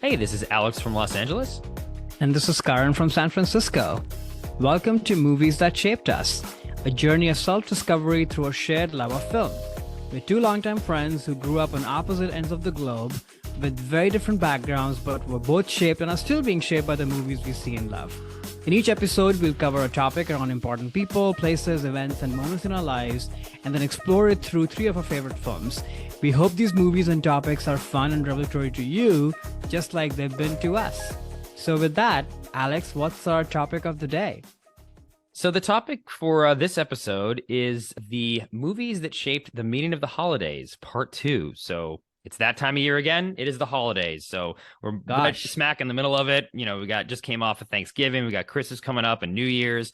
Hey, this is Alex from Los Angeles. And this is Karan from San Francisco. Welcome to Movies That Shaped Us, a journey of self-discovery through a shared love of film. We're two longtime friends who grew up on opposite ends of the globe with very different backgrounds, but were both shaped and are still being shaped by the movies we see and love. In each episode, we'll cover a topic around important people, places, events, and moments in our lives, and then explore it through three of our favorite films. We hope these movies and topics are fun and revelatory to you, just like they've been to us. So with that, Alex, what's our topic of the day? So the topic for this episode is the movies that shaped the meaning of the holidays, part 2. So it's that time of year again. It is the holidays. So we're right smack in the middle of it. You know, just came off of Thanksgiving. We got Christmas coming up and New Year's.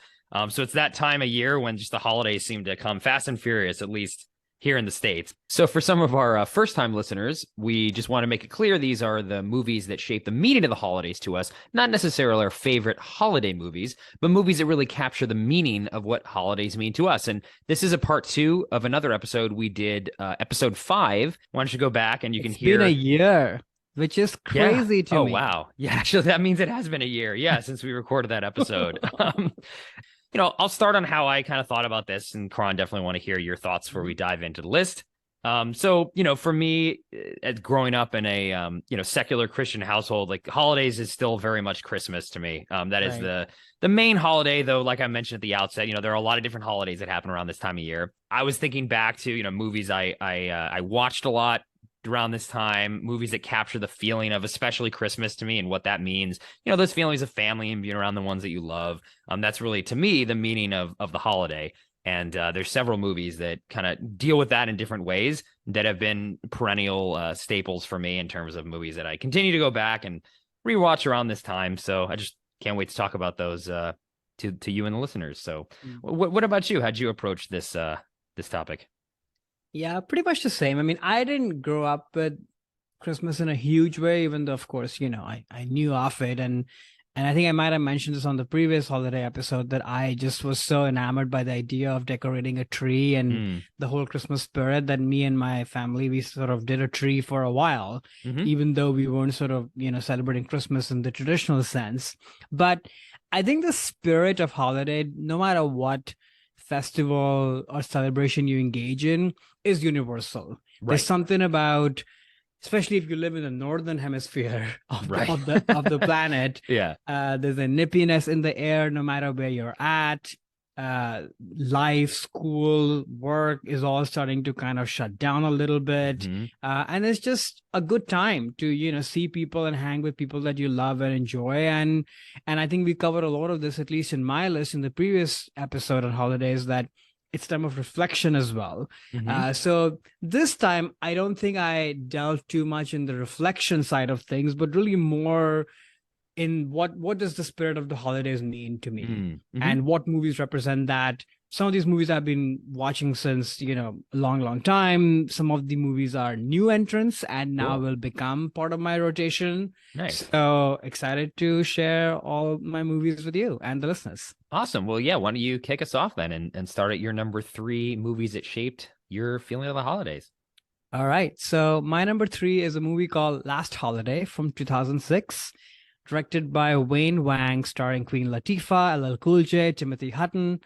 So it's that time of year when just the holidays seem to come fast and furious, at least here in the States. So for some of our first-time listeners, we just want to make it clear these are the movies that shape the meaning of the holidays to us, not necessarily our favorite holiday movies, but movies that really capture the meaning of what holidays mean to us. And this is a part 2 of another episode. We did episode 5. Why don't you go back and you can hear... It's been a year, which is crazy to me. Oh, wow. Yeah, actually, that means it has been a year. Yeah, since we recorded that episode. I'll start on how I kind of thought about this, and Karan, definitely want to hear your thoughts before we dive into the list. For me, growing up in a, secular Christian household, like holidays is still very much Christmas to me. That is the main holiday, though, like I mentioned at the outset, there are a lot of different holidays that happen around this time of year. I was thinking back to, movies I watched a lot around this time, movies that capture the feeling of especially Christmas to me and what that means, those feelings of family and being around the ones that you love. That's really, to me, the meaning of the holiday. And there's several movies that kind of deal with that in different ways that have been perennial staples for me in terms of movies that I continue to go back and rewatch around this time. So I just can't wait to talk about those to you and the listeners. So what about you? How'd you approach this topic? Yeah, pretty much the same. I mean, I didn't grow up with Christmas in a huge way, even though, of course, I knew of it. And I think I might have mentioned this on the previous holiday episode that I just was so enamored by the idea of decorating a tree and the whole Christmas spirit that me and my family, we sort of did a tree for a while, even though we weren't sort of, celebrating Christmas in the traditional sense. But I think the spirit of holiday, no matter what festival or celebration you engage in, is universal. Right. There's something about, especially if you live in the northern hemisphere of the planet, there's a nippiness in the air no matter where you're at. Life, school, work is all starting to kind of shut down a little bit. And it's just a good time to, see people and hang with people that you love and enjoy. And I think we covered a lot of this, at least in my list in the previous episode on holidays, that it's time of reflection as well. So this time, I don't think I delved too much in the reflection side of things, but really more in what does the spirit of the holidays mean to me and what movies represent that. Some of these movies I've been watching since, a long time. Some of the movies are new entrants and now will become part of my rotation. Nice. So excited to share all my movies with you and the listeners. Awesome. Well, yeah, why don't you kick us off then and start at your number 3 movies that shaped your feeling of the holidays. All right. So my number 3 is a movie called Last Holiday from 2006. Directed by Wayne Wang, starring Queen Latifah, LL Cool J, Timothy Hutton.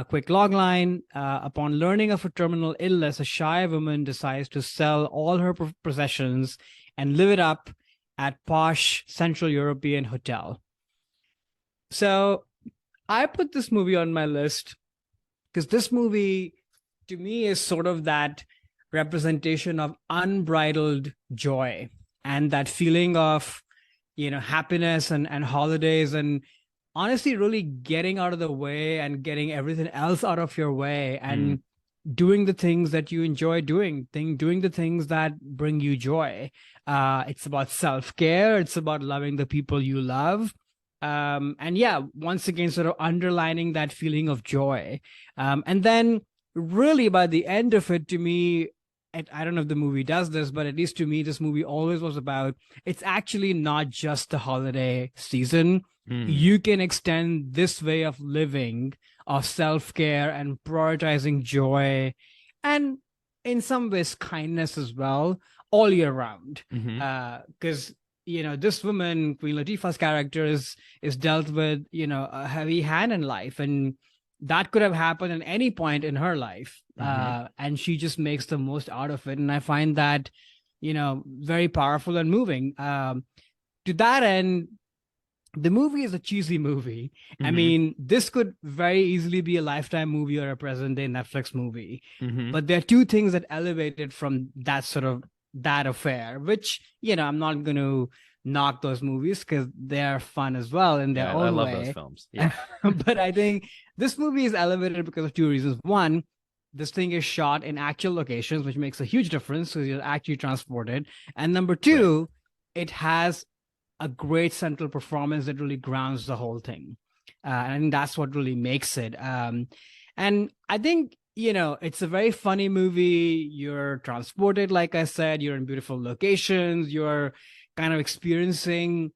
Quick logline: upon learning of a terminal illness, a shy woman decides to sell all her possessions and live it up at posh Central European hotel. So I put this movie on my list because this movie, to me, is sort of that representation of unbridled joy and that feeling of happiness and holidays, and honestly really getting out of the way and getting everything else out of your way and doing the things that you enjoy doing the things that bring you joy. It's about self-care. It's about loving the people you love. And once again, sort of underlining that feeling of joy. And then really by the end of it, to me, I don't know if the movie does this, but at least to me, this movie always was about, it's actually not just the holiday season. You can extend this way of living, of self-care and prioritizing joy, and in some ways kindness as well, all year round. Because this woman, Queen Latifah's character, is dealt with, a heavy hand in life, and that could have happened at any point in her life. And she just makes the most out of it. And I find that, very powerful and moving. To that end, the movie is a cheesy movie. I mean, this could very easily be a Lifetime movie or a present day Netflix movie. But there are two things that elevate it from that affair, which, I'm not going to knock those movies because they're fun as well in their own way. I love those films. Yeah. But I think this movie is elevated because of two reasons. One, this thing is shot in actual locations, which makes a huge difference because you're actually transported. And number two, it has a great central performance that really grounds the whole thing. And I think that's what really makes it. And I think, it's a very funny movie. You're transported, like I said, you're in beautiful locations. You're kind of experiencing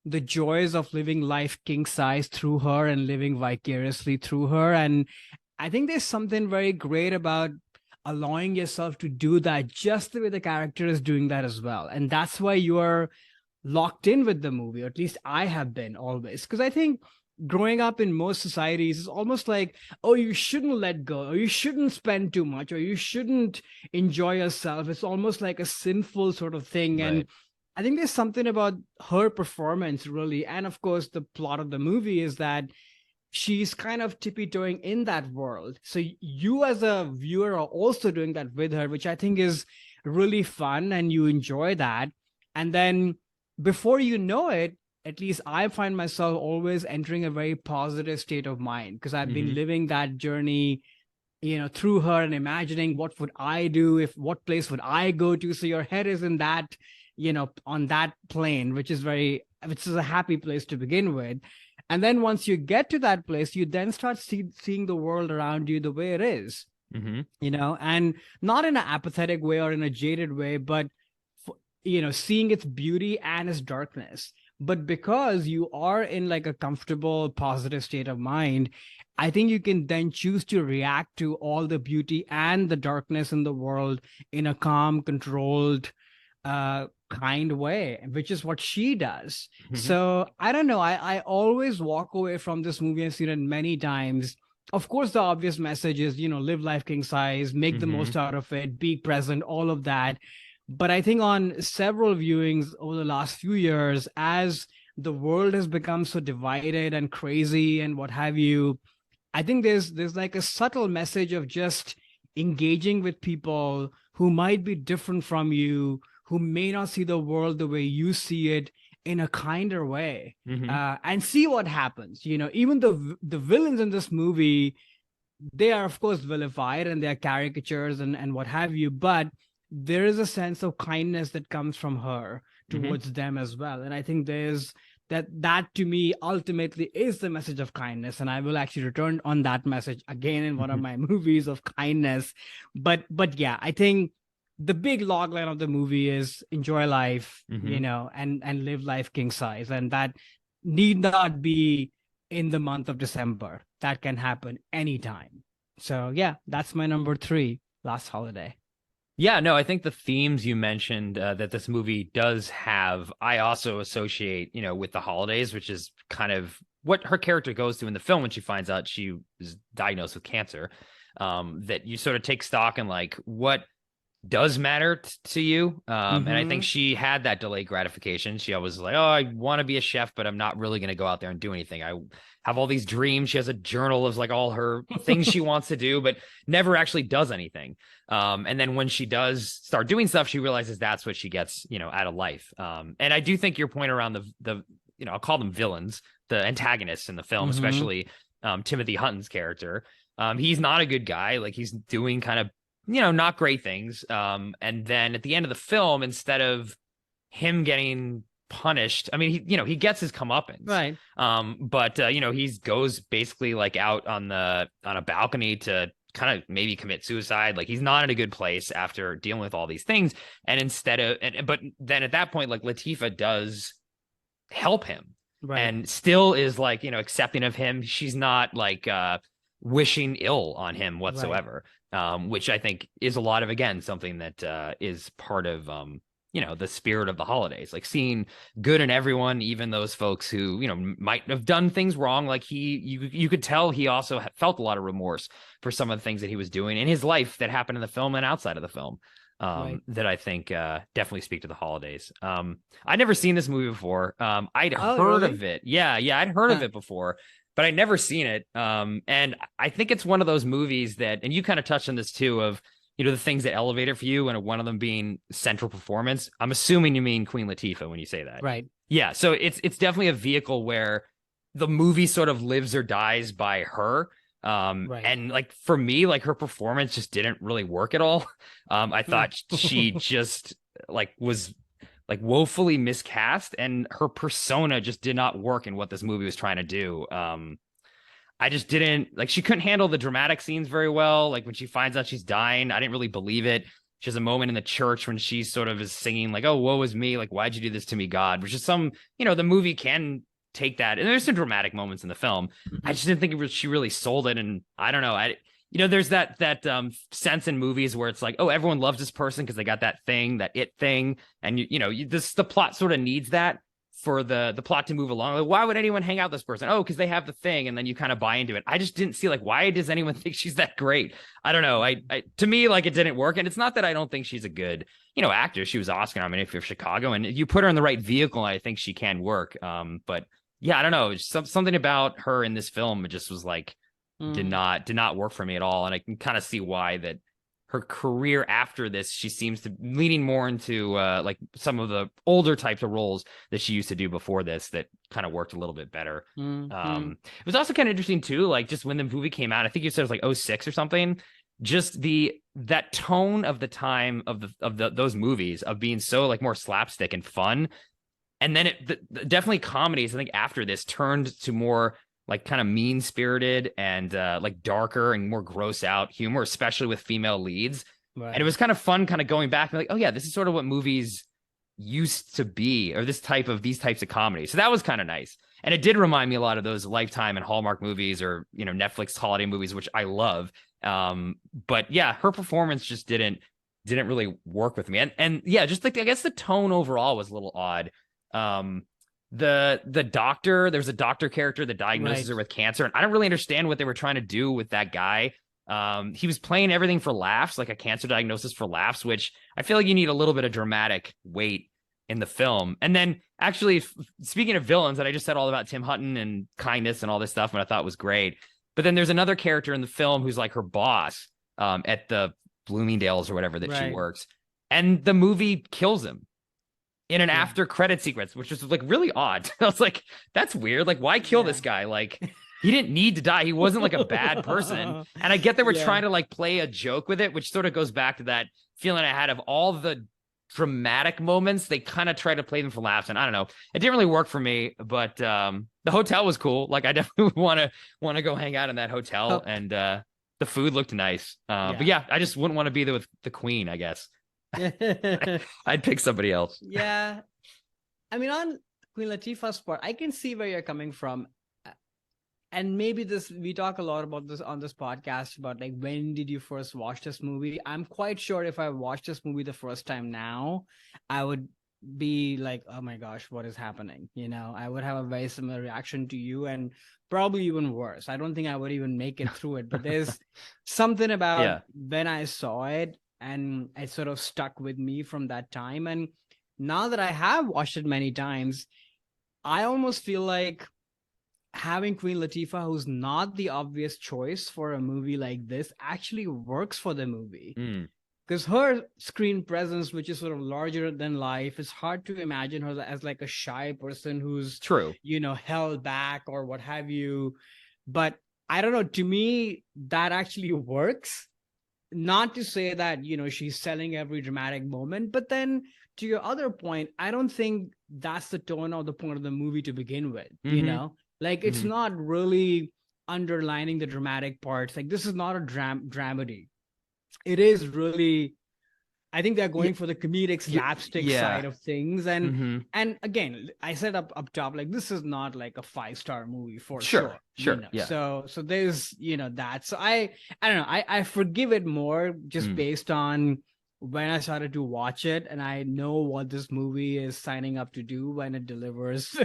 the joys of living life king size through her and living vicariously through her. And I think there's something very great about allowing yourself to do that just the way the character is doing that as well. And that's why you're locked in with the movie, or at least I have been always, because I think growing up in most societies is almost like, oh, you shouldn't let go, or you shouldn't spend too much, or you shouldn't enjoy yourself. It's almost like a sinful sort of thing. Right. And I think there's something about her performance really, and of course the plot of the movie is that she's kind of tippy-toeing in that world, so you as a viewer are also doing that with her, which I think is really fun, and you enjoy that. And then before you know it, at least I find myself always entering a very positive state of mind because I've been living that journey, through her, and imagining what would I do, what place would I go to. So your head is in that, on that plane, which is a happy place to begin with. And then once you get to that place, you then start seeing the world around you the way it is, and not in an apathetic way or in a jaded way, but seeing its beauty and its darkness. But because you are in like a comfortable, positive state of mind, I think you can then choose to react to all the beauty and the darkness in the world in a calm, controlled, kind way, which is what she does. So I don't know. I always walk away from this movie. I've seen it many times. Of course, the obvious message is, live life king size, make the most out of it, be present, all of that. But I think on several viewings over the last few years, as the world has become so divided and crazy and what have you, I think there's like a subtle message of just engaging with people who might be different from you, who may not see the world the way you see it, in a kinder way, and see what happens. Even the villains in this movie, they are of course vilified and they're caricatures and what have you, but there is a sense of kindness that comes from her towards them as well. And I think there's that to me ultimately is the message of kindness. And I will actually return on that message again in one of my movies of kindness. But yeah, I think the big logline of the movie is enjoy life, and live life king size. And that need not be in the month of December. That can happen anytime. So yeah, that's my number 3, Last Holiday. Yeah, no, I think the themes you mentioned that this movie does have, I also associate, with the holidays, which is kind of what her character goes through in the film when she finds out she is diagnosed with cancer. That you sort of take stock in like what does matter to you. And I think she had that delayed gratification. She always was like, oh, I want to be a chef, but I'm not really going to go out there and do anything. I have all these dreams. She has a journal of like all her things she wants to do, but never actually does anything. And then when she does start doing stuff, she realizes that's what she gets, out of life. And I do think your point around the I'll call them villains, the antagonists in the film, especially Timothy Hutton's character. He's not a good guy. Like he's doing kind of, not great things. And then at the end of the film, instead of him getting punished, I mean, he gets his comeuppance, right? But he goes basically like out on a balcony to kind of maybe commit suicide. Like he's not in a good place after dealing with all these things. And but then at that point, like Latifah does help him, right, and still is like, accepting of him. She's not like wishing ill on him whatsoever. Right. Which I think is a lot of, again, something that is part of the spirit of the holidays, like seeing good in everyone, even those folks who, might have done things wrong. Like you could tell he also felt a lot of remorse for some of the things that he was doing in his life that happened in the film and outside of the film. Right. That I think definitely speak to the holidays. I'd never seen this movie before. I'd Oh, heard really? of it. Yeah, I'd heard of it before, but I'd never seen it. And I think it's one of those movies that, and you kind of touched on this too, of the things that elevate it for you, and one of them being central performance. I'm assuming you mean Queen Latifah when you say that. Right. Yeah, so it's definitely a vehicle where the movie sort of lives or dies by her. Right. And like for me, like her performance just didn't really work at all. I thought she just like was like woefully miscast, and her persona just did not work in what this movie was trying to do. I just didn't like, she couldn't handle the dramatic scenes very well. Like when she finds out she's dying, I didn't really believe it. She has a moment in the church when she sort of is singing like, "Oh, woe is me. Like, why'd you do this to me, God?" Which is the movie can take that. And there's some dramatic moments in the film. I just didn't think she really sold it. And I don't know. There's that sense in movies where it's like, oh, everyone loves this person because they got that thing, that it thing. And the plot sort of needs that for the plot to move along. Like, why would anyone hang out with this person? Oh, because they have the thing, and then you kind of buy into it. I just didn't see like, why does anyone think she's that great? I don't know. I to me, like, it didn't work. And it's not that I don't think she's a good actor. She was Oscar nominated for Chicago, and you put her in the right vehicle, I think she can work. But yeah, I don't know. Something about her in this film, it just was like did not work for me at all. And I can kind of see why that her career after this, she seems to leaning more into like some of the older types of roles that she used to do before this that kind of worked a little bit better. It was also kind of interesting too, like just when the movie came out, I think you said it was like '06 or something. Just that tone of the time of those movies of being so like more slapstick and fun, and then definitely comedies, I think after this turned to more like kind of mean spirited and like darker and more gross out humor, especially with female leads. Right. And it was kind of fun kind of going back and like, oh yeah, this is sort of what movies used to be, or these types of comedies. So that was kind of nice. And it did remind me a lot of those Lifetime and Hallmark movies, or, Netflix holiday movies, which I love. But yeah, her performance just didn't really work with me. And yeah, just like, I guess the tone overall was a little odd. The doctor, there's a doctor character that diagnoses her with cancer, and I don't really understand what they were trying to do with that guy. He was playing everything for laughs, like a cancer diagnosis for laughs, which I feel like you need a little bit of dramatic weight in the film. And then actually, speaking of villains, that I just said all about Tim Hutton and kindness and all this stuff, and I thought was great. But then there's another character in the film who's like her boss at the Bloomingdale's or whatever that she works, and the movie kills him in an after credit sequence, which was like really odd. I was like, that's weird. Like, why kill this guy? Like, he didn't need to die. He wasn't like a bad person. And I get they were trying to like play a joke with it, which sort of goes back to that feeling I had of all the dramatic moments. They kind of try to play them for laughs. And I don't know, it didn't really work for me, but the hotel was cool. Like, I definitely want to go hang out in that hotel. And the food looked nice. But yeah, I just wouldn't want to be there with the queen, I guess. I'd pick somebody else. Yeah. I mean, on Queen Latifah's part, I can see where you're coming from. And maybe we talk a lot about this on this podcast about like, when did you first watch this movie? I'm quite sure if I watched this movie the first time now, I would be like, oh my gosh, what is happening? I would have a very similar reaction to you, and probably even worse. I don't think I would even make it through it, but there's something about when I saw it, and it sort of stuck with me from that time. And now that I have watched it many times, I almost feel like having Queen Latifah, who's not the obvious choice for a movie like this, actually works for the movie. Because her screen presence, which is sort of larger than life, it's hard to imagine her as like a shy person who's held back or what have you. But I don't know, to me, that actually works. Not to say that, she's selling every dramatic moment, but then to your other point, I don't think that's the tone or the point of the movie to begin with, Like, it's not really underlining the dramatic parts. Like, this is not a dramedy. It is really, I think they're going for the comedic slapstick side of things. And and again, I said up top, like, this is not like a 5-star movie for sure. Yeah. So there's, that. So I don't know. I forgive it more just based on when I started to watch it, and I know what this movie is signing up to do when it delivers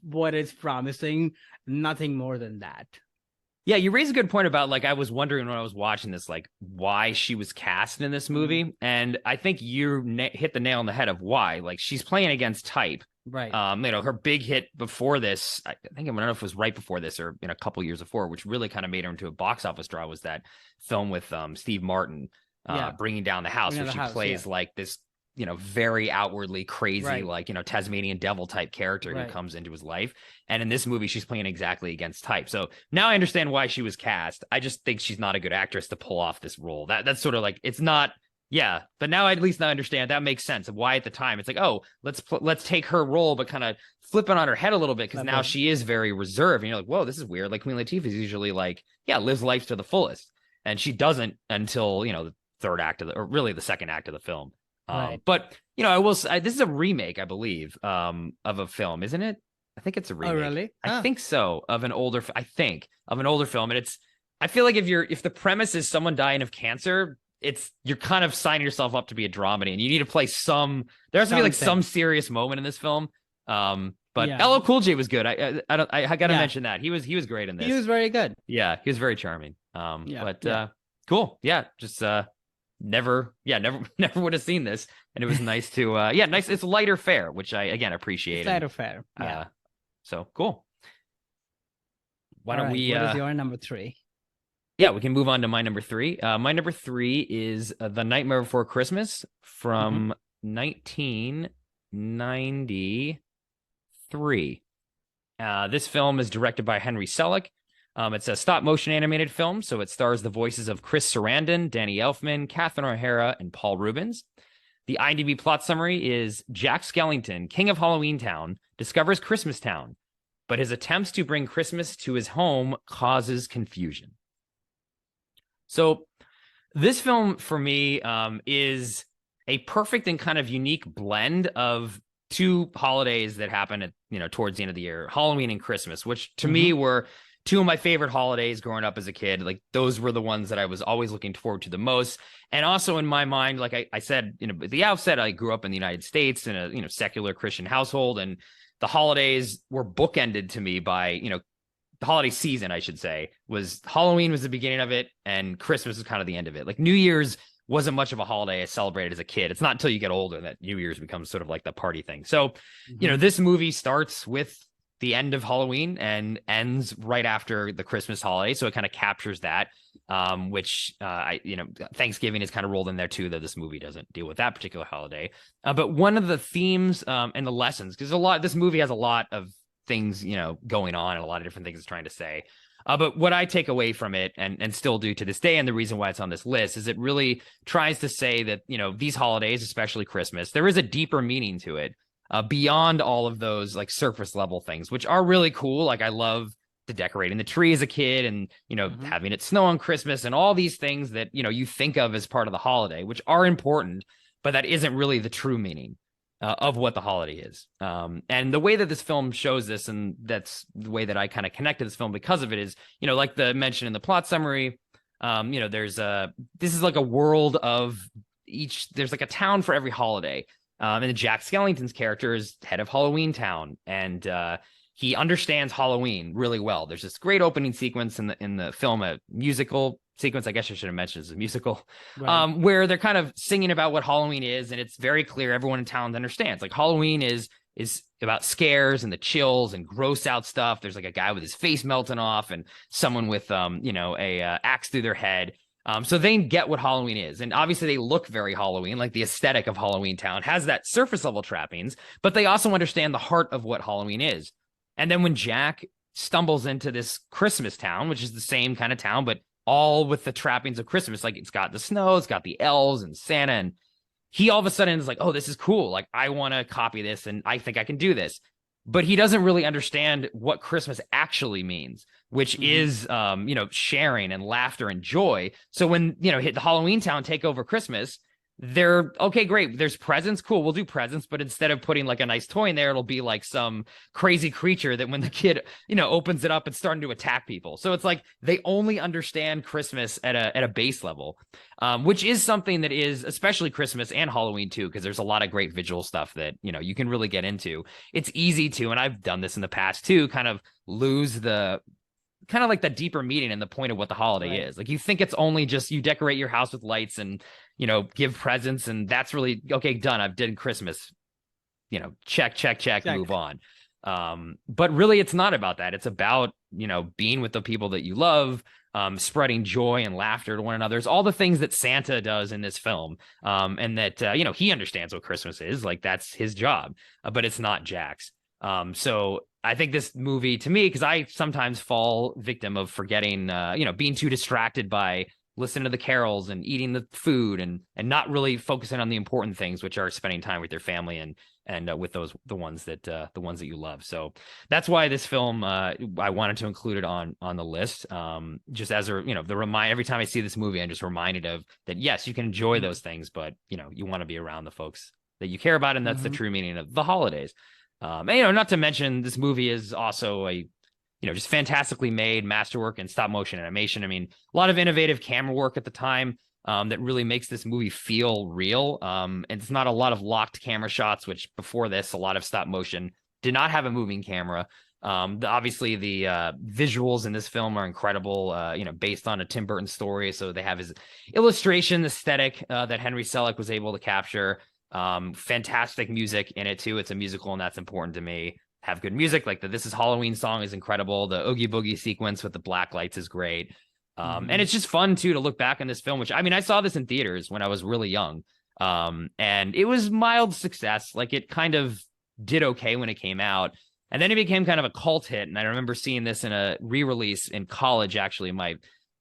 what it's promising. Nothing more than that. Yeah, you raise a good point about like I was wondering when I was watching this, like why she was cast in this movie, and I think you hit the nail on the head of why. Like she's playing against type, Right. Her big hit before this, I think I don't know if it was right before this or in a couple years before, which really kind of made her into a box office draw, was that film with Steve Martin, Bringing Down the House, where she plays like this, very outwardly crazy, like, Tasmanian devil type character who comes into his life. And in this movie, she's playing exactly against type. So now I understand why she was cast. I just think she's not a good actress to pull off this role. That's sort of like, it's not, yeah. But now at least I understand that makes sense of why at the time it's like, oh, let's take her role, but kind of flip it on her head a little bit, because now she is very reserved. And you're like, whoa, this is weird. Like Queen Latifah is usually like, yeah, lives life to the fullest. And she doesn't until, the third act or really the second act of the film. But I will say this is a remake, I believe, of a film, isn't it? I think it's a remake. Oh, really? I think so. Of an older film, and I feel like if the premise is someone dying of cancer, you're kind of signing yourself up to be a dramedy, and you need to play there has to be like some serious moment in this film. But LL Cool J was good. I gotta mention that he was great in this. He was very good. Yeah, he was very charming. Cool. Yeah, just never would have seen this, and it was nice to nice. It's lighter fare, which I again appreciate. Lighter fare. Yeah. So cool. Why don't we? What is your number 3? Yeah, we can move on to my number 3. My number 3 is The Nightmare Before Christmas from 1993. This film is directed by Henry Selick. It's a stop motion animated film, so it stars the voices of Chris Sarandon, Danny Elfman, Catherine O'Hara, and Paul Rubens. The IMDb plot summary is Jack Skellington, king of Halloween Town, discovers Christmas Town, but his attempts to bring Christmas to his home causes confusion. So this film for me is a perfect and kind of unique blend of two holidays that happen at, towards the end of the year, Halloween and Christmas, which to me were two of my favorite holidays growing up as a kid. Like those were the ones that I was always looking forward to the most. And also in my mind, like I said, at the outset, I grew up in the United States in a, secular Christian household, and the holidays were bookended to me by, the holiday season, I should say, was Halloween was the beginning of it, and Christmas was kind of the end of it. Like New Year's wasn't much of a holiday I celebrated as a kid. It's not until you get older that New Year's becomes sort of like the party thing. So, this movie starts with the end of Halloween and ends right after the Christmas holiday. So it kind of captures that, which Thanksgiving is kind of rolled in there too, though this movie doesn't deal with that particular holiday. But one of the themes and the lessons, because this movie has a lot of things, going on and a lot of different things it's trying to say. But what I take away from it and still do to this day, and the reason why it's on this list, is it really tries to say that, these holidays, especially Christmas, there is a deeper meaning to it. Beyond all of those like surface level things, which are really cool. Like I love the decorating the tree as a kid, and having it snow on Christmas, and all these things that you think of as part of the holiday, which are important, but that isn't really the true meaning of what the holiday is. And the way that this film shows this, and that's the way that I kind of connect to this film because of it, is like the mention in the plot summary. This is like a world of each. There's like a town for every holiday. And Jack Skellington's character is head of Halloween Town, and he understands Halloween really well. There's this great opening sequence in the film, a musical sequence, I guess I should have mentioned, it's a musical, where they're kind of singing about what Halloween is, and it's very clear everyone in town understands. Like Halloween is about scares and the chills and gross out stuff. There's like a guy with his face melting off, and someone with a axe through their head. So they get what Halloween is. And obviously they look very Halloween, like the aesthetic of Halloween Town has that surface level trappings, but they also understand the heart of what Halloween is. And then when Jack stumbles into this Christmas town, which is the same kind of town, but all with the trappings of Christmas, like it's got the snow, it's got the elves and Santa, and he all of a sudden is like, oh, this is cool. Like I want to copy this, and I think I can do this. But he doesn't really understand what Christmas actually means, which is, sharing and laughter and joy. So when, the Halloween Town take over Christmas, they're okay, great. There's presents, cool. We'll do presents, but instead of putting like a nice toy in there, it'll be like some crazy creature that when the kid, opens it up, it's starting to attack people. So it's like they only understand Christmas at a base level, which is something that is especially Christmas and Halloween too, because there's a lot of great visual stuff that you can really get into. It's easy to, and I've done this in the past too, kind of lose the kind of like the deeper meaning and the point of what the holiday is. Like you think it's only just you decorate your house with lights and give presents, and that's really okay, done. I've done Christmas, check, move on. But really it's not about that. It's about, being with the people that you love, spreading joy and laughter to one another. It's all the things that Santa does in this film. And that, he understands what Christmas is. Like that's his job, but it's not Jack's. So I think this movie, to me, because I sometimes fall victim of forgetting, being too distracted by listening to the carols and eating the food and not really focusing on the important things, which are spending time with your family and with the ones that you love. So that's why this film, I wanted to include it on the list. Just as the remind, every time I see this movie, I'm just reminded of that. Yes, you can enjoy those things, but you want to be around the folks that you care about, and that's the true meaning of the holidays. And, not to mention this movie is also a, just fantastically made masterwork in stop motion animation. I mean, a lot of innovative camera work at the time that really makes this movie feel real. And it's not a lot of locked camera shots, which before this, a lot of stop motion did not have a moving camera. Obviously, the visuals in this film are incredible, based on a Tim Burton story. So they have his illustration aesthetic that Henry Selick was able to capture. Fantastic music in it too. It's a musical, and that's important to me. Have good music, like the This Is Halloween song is incredible. The Oogie Boogie sequence with the black lights is great. And it's just fun too to look back on this film, which, I mean, I saw this in theaters when I was really young. And it was mild success. Like it kind of did okay when it came out. And then it became kind of a cult hit. And I remember seeing this in a re-release in college. Actually, my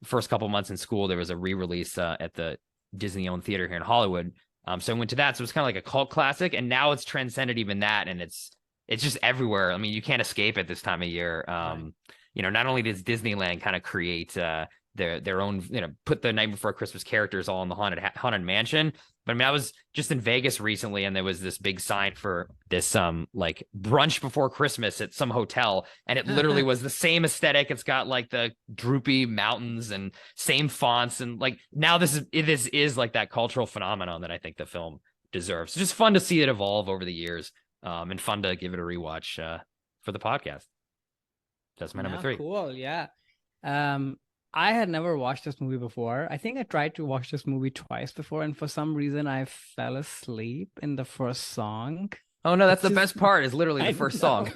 first couple months in school, there was a re-release at the Disney-owned theater here in Hollywood. So I went to that. So it's kind of like a cult classic, and now it's transcended even that, and it's just everywhere. I mean, you can't escape it this time of year. Not only does Disneyland kind of create their own, put the Night Before Christmas characters all in the haunted mansion. But I mean, I was just in Vegas recently, and there was this big sign for this like brunch before Christmas at some hotel, and it literally was the same aesthetic. It's got like the droopy mountains and same fonts, and like now this is like that cultural phenomenon that I think the film deserves. It's just fun to see it evolve over the years, and fun to give it a rewatch for the podcast. That's my number 3. Cool, yeah. I had never watched this movie before. I think I tried to watch this movie twice before, and for some reason I fell asleep in the first song. Oh no, that's the best part, is literally the first song.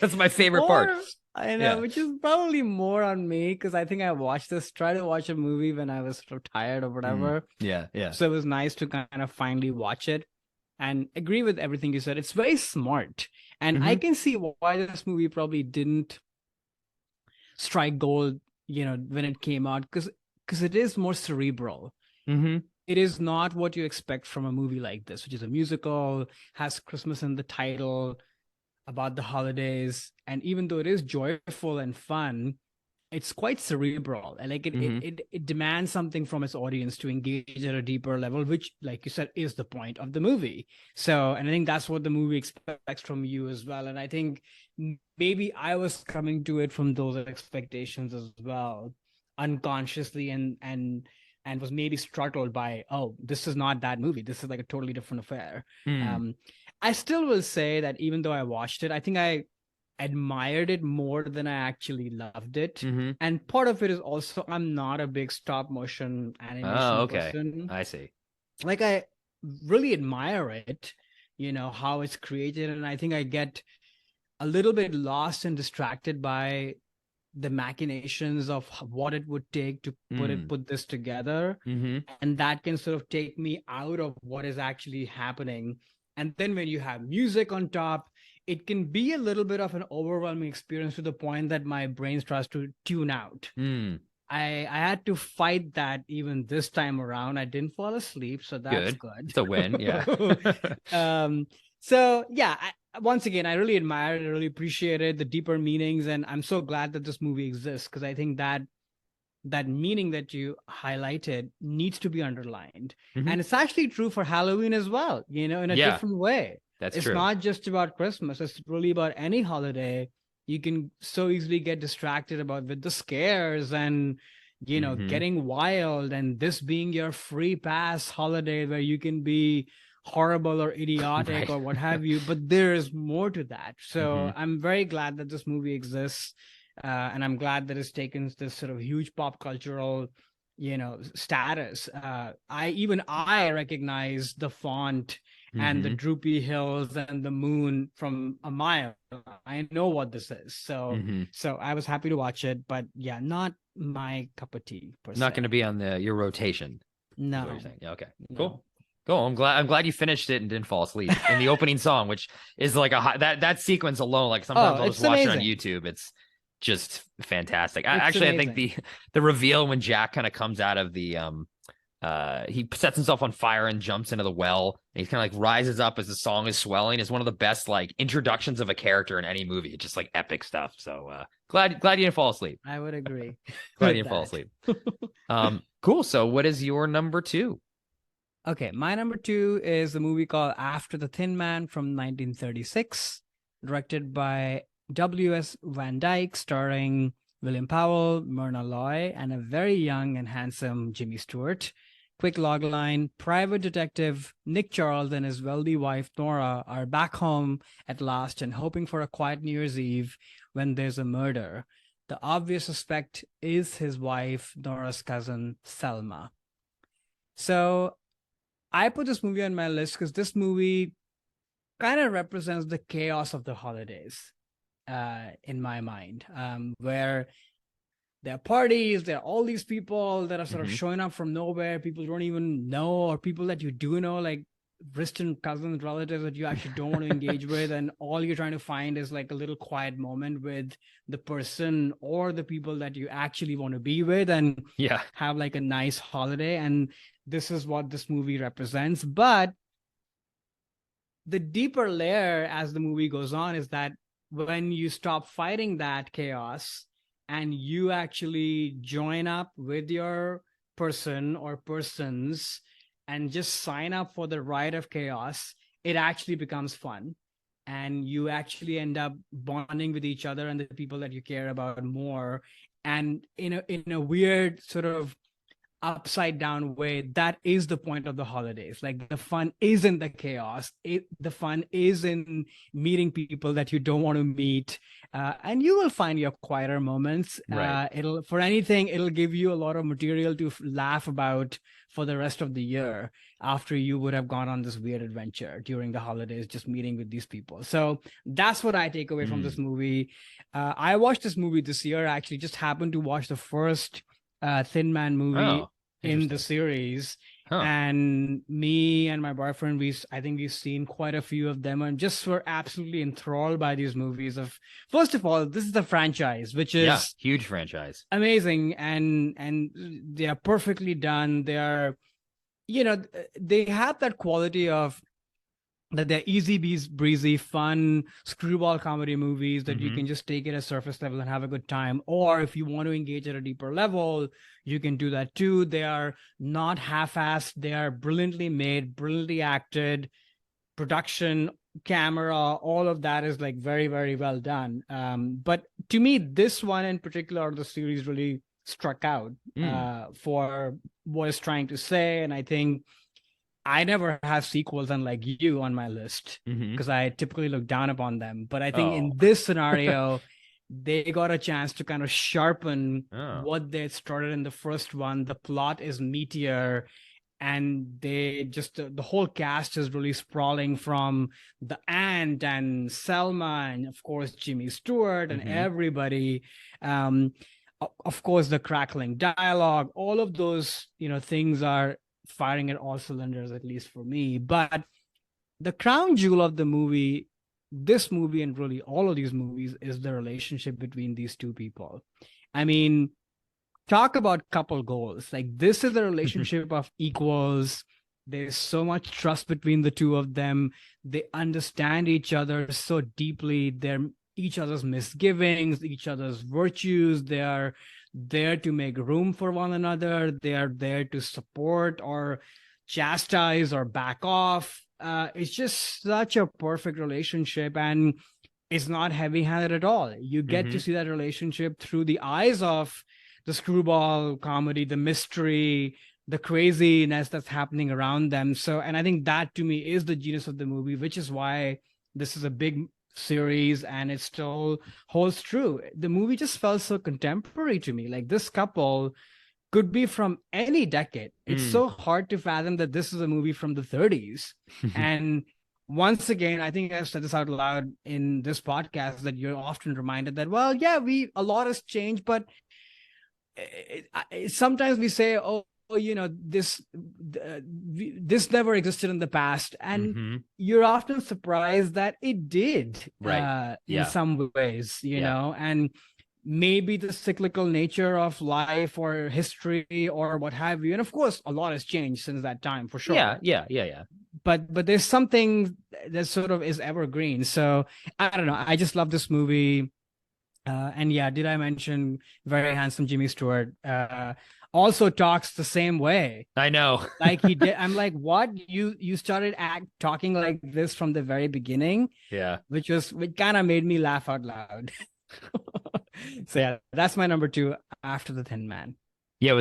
That's my favorite part. I know, which is probably more on me, because I think I tried to watch a movie when I was sort of tired or whatever. Yeah. So it was nice to kind of finally watch it and agree with everything you said. It's very smart. And I can see why this movie probably didn't strike gold, when it came out, because it is more cerebral. It is not what you expect from a movie like this, which is a musical, has Christmas in the title, about the holidays, and even though it is joyful and fun, it's quite cerebral, and like it demands something from its audience to engage at a deeper level, which, like you said, is the point of the movie. So, and I think that's what the movie expects from you as well. And I think maybe I was coming to it from those expectations as well, unconsciously, and was maybe startled by, oh, this is not that movie. This is like a totally different affair. I still will say that even though I watched it, I think I admired it more than I actually loved it. And part of it is also I'm not a big stop motion animation person. I see. Like I really admire it, how it's created, and I think I get a little bit lost and distracted by the machinations of what it would take to put this together, and that can sort of take me out of what is actually happening. And then when you have music on top, it can be a little bit of an overwhelming experience to the point that my brain starts to tune out. I had to fight that even this time around. I didn't fall asleep, so that's good. It's a win, yeah. So yeah, once again, I really admire it. I really appreciate it, the deeper meanings, and I'm so glad that this movie exists, because I think that that meaning that you highlighted needs to be underlined. Mhm. And it's actually true for Halloween as well, in a Yeah, different way. that's It's true. not just about Christmas, it's really about any holiday. You can so easily get distracted about with the scares and Mhm. getting wild, and this being your free pass holiday where you can be horrible or idiotic Right. or what have you, but there is more to that. So Mhm. I'm very glad that this movie exists, and I'm glad that it's taken this sort of huge pop cultural status. I recognize the font and the Mhm. droopy hills and the moon from a mile. I know what this is. So Mhm. so I was happy to watch it, but yeah, not my cup of tea per Not se. going to be on your rotation. Is what you're No, saying. Yeah, okay. no. Cool. Cool. I'm glad you finished it and didn't fall asleep in the opening song, which is like that sequence alone. Like Oh, sometimes I'll just it's watch it on amazing. YouTube. It's just fantastic. It's Actually, I think amazing. the reveal when Jack kind of comes out of the he sets himself on fire and jumps into the well, and he kind of like rises up as the song is swelling is one of the best like introductions of a character in any movie. It's just like epic stuff. So glad you didn't fall asleep. I would agree Glad you with didn't fall that. asleep. Cool. So what is your number two? Okay, my number two is a movie called After the Thin Man from 1936, directed by W.S. Van Dyke, starring William Powell, Myrna Loy, and a very young and handsome Jimmy Stewart. Quick logline: Private Detective Nick Charles and his wealthy wife Nora are back home at last and hoping for a quiet New Year's Eve when there's a murder. The obvious suspect is his wife, Nora's cousin, Selma. So I put this movie on my list because this movie kind of represents the chaos of the holidays, in my mind, where there are parties, there are all these people that are sort of Mhm. showing up from nowhere, people you don't even know, or people that you do know, like distant cousins, relatives that you actually don't want to engage with, and all you're trying to find is like a little quiet moment with the person or the people that you actually want to be with and Yeah. have like a nice holiday. And this is what this movie represents. But the deeper layer as the movie goes on is that when you stop fighting that chaos and you actually join up with your person or persons and just sign up for the ride of chaos, it actually becomes fun. And you actually end up bonding with each other and the people that you care about more. And in a weird sort of upside down way, that is the point of the holidays. Like the fun is in the chaos, the fun is in meeting people that you don't want to meet, and you will find your quieter moments. Right. It'll give you a lot of material to laugh about for the rest of the year after you would have gone on this weird adventure during the holidays, just meeting with these people. So that's what I take away from this movie. I watched this movie this year. I actually just happened to watch the first Thin Man movie Oh, in the interesting. series. Huh. And me and my boyfriend, I think we've seen quite a few of them and just were absolutely enthralled by these movies. Of First of all, this is the franchise, which Yeah. is Huge franchise. amazing, and they are perfectly done. They are, they have that quality of that they're easy breezy, fun screwball comedy movies that you Mhm. can just take it at surface level and have a good time. Or if you want to engage at a deeper level, you can do that too. They are not half-assed. They are brilliantly made, brilliantly acted. Production, camera, all of that is like very, very well done. But to me, this one in particular, the series really struck out Mm. for what it's trying to say. And I think I never have sequels, unlike you, on my list Mhm. because I typically look down upon them. But I think Oh. in this scenario, they got a chance to kind of sharpen Oh. what they started in the first one. The plot is meatier, and they just the whole cast is really sprawling, from the aunt and Selma, and of course Jimmy Stewart and Mhm. everybody. Um, of course, the crackling dialogue, all of those things are firing at all cylinders, at least for me. But the crown jewel of the movie, this movie and really all of these movies, is the relationship between these two people. I mean, talk about couple goals. Like, this is a relationship of equals. There's so much trust between the two of them. They understand each other so deeply. They're each other's misgivings, each other's virtues. They are there to make room for one another. They are there to support or chastise or back off. It's just such a perfect relationship, and it's not heavy-handed at all. You get to see that relationship through the eyes of the screwball comedy, the mystery, the craziness that's happening around them. So, and I think that to me is the genius of the movie, which is why this is a big series and it still holds true. The movie just felt so contemporary to me. Like, this couple could be from any decade. It's so hard to fathom that this is a movie from the 30s. And once again, I think I've said this out loud in this podcast, that you're often reminded that, well, yeah, a lot has changed, but sometimes we say, oh, this never existed in the past, and you're often surprised that it did, in some ways, know. And maybe the cyclical nature of life or history or what have you, and of course a lot has changed since that time, for sure. But there's something that sort of is evergreen. So I don't know, I just love this movie. And yeah, did I mention very handsome Jimmy Stewart also talks the same way? I know. Like he did. I'm like, what? You started talking like this from the very beginning? Yeah. Which kind of made me laugh out loud. So yeah, that's my number 2 after The Thin Man. Yeah,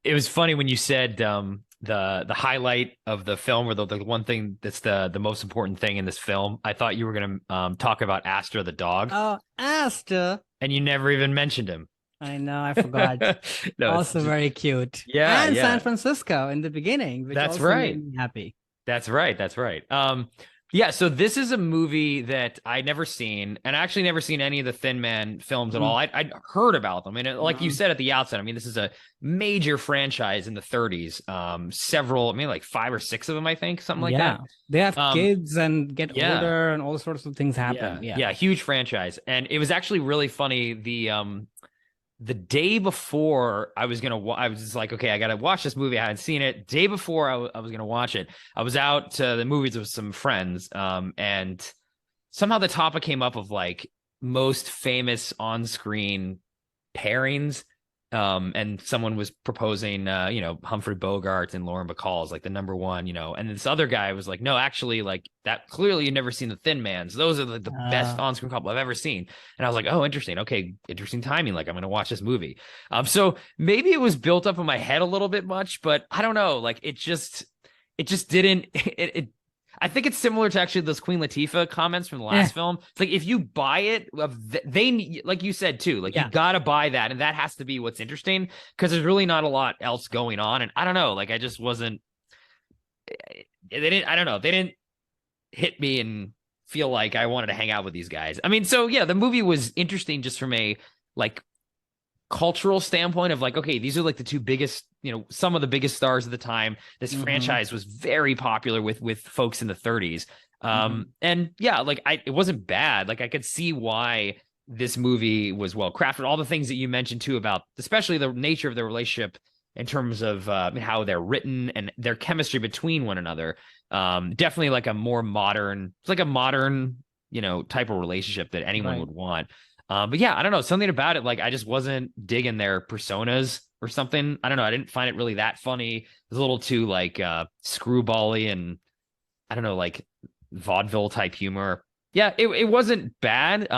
it was funny when you said the highlight of the film, or the one thing that's the most important thing in this film. I thought you were gonna talk about Astor the dog. Oh, Astor. And you never even mentioned him. I know, I forgot. No, also very cute. Yeah, and San Francisco in the beginning, which that's also right. made me happy. That's right. Yeah, so this is a movie that I'd never seen, and I actually never seen any of the Thin Man films at all. I'd heard about them. And like you said at the outset, I mean, this is a major franchise in the 30s. Several, I mean, like 5 or 6 of them, I think, something like that. They have kids and get older, and all sorts of things happen. Yeah, huge franchise. And it was actually really funny. The day before I was just like, okay, I got to watch this movie. I hadn't seen it. Day before I was going to watch it, I was out to the movies with some friends. And somehow the topic came up of like most famous on-screen pairings. And someone was proposing, Humphrey Bogart and Lauren Bacall is like the number one, and this other guy was like, no, actually, like that clearly you've never seen The Thin Man. So those are the best on-screen couple I've ever seen. And I was like, oh, interesting. Okay. Interesting timing. Like I'm going to watch this movie. So maybe it was built up in my head a little bit much, but I don't know. Like it just didn't, I think it's similar to actually those Queen Latifah comments from the last film. It's like, if you buy it, they, like you said too, like you got to buy that. And that has to be what's interesting, because there's really not a lot else going on. And I don't know, like I just wasn't, they didn't hit me and feel like I wanted to hang out with these guys. I mean, so yeah, the movie was interesting just from a like cultural standpoint of like, okay, these are like the 2 biggest, some of the biggest stars of the time. This franchise was very popular with folks in the 30s. And yeah, like it wasn't bad. Like I could see why this movie was well crafted. All the things that you mentioned too about, especially the nature of the relationship in terms of how they're written and their chemistry between one another. Definitely like a more modern, it's like a modern, type of relationship that anyone would want. But yeah, I don't know, something about it, like I just wasn't digging their personas or something. I don't know. I didn't find it really that funny. It was a little too like screwball-y and I don't know, like vaudeville type humor. Yeah, it wasn't bad.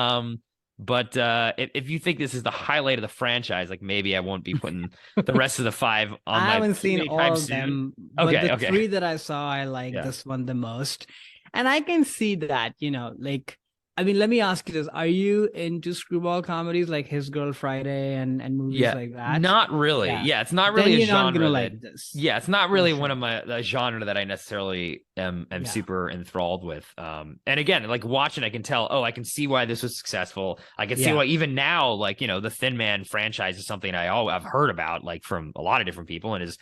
But if you think this is the highlight of the franchise, like maybe I won't be putting the rest of the 5 on I haven't seen all of them, but the 3 that I saw, I like this one the most. And I can see that, like, I mean, let me ask you this. Are you into screwball comedies like His Girl Friday and movies like that? Not really. Yeah, it's not really a genre. Like this. Yeah, it's not really one of the genre that I necessarily am super enthralled with. And again, like watching, I can tell, I can see why this was successful. I can see why even now, like, the Thin Man franchise is something I've heard about, like from a lot of different people, and is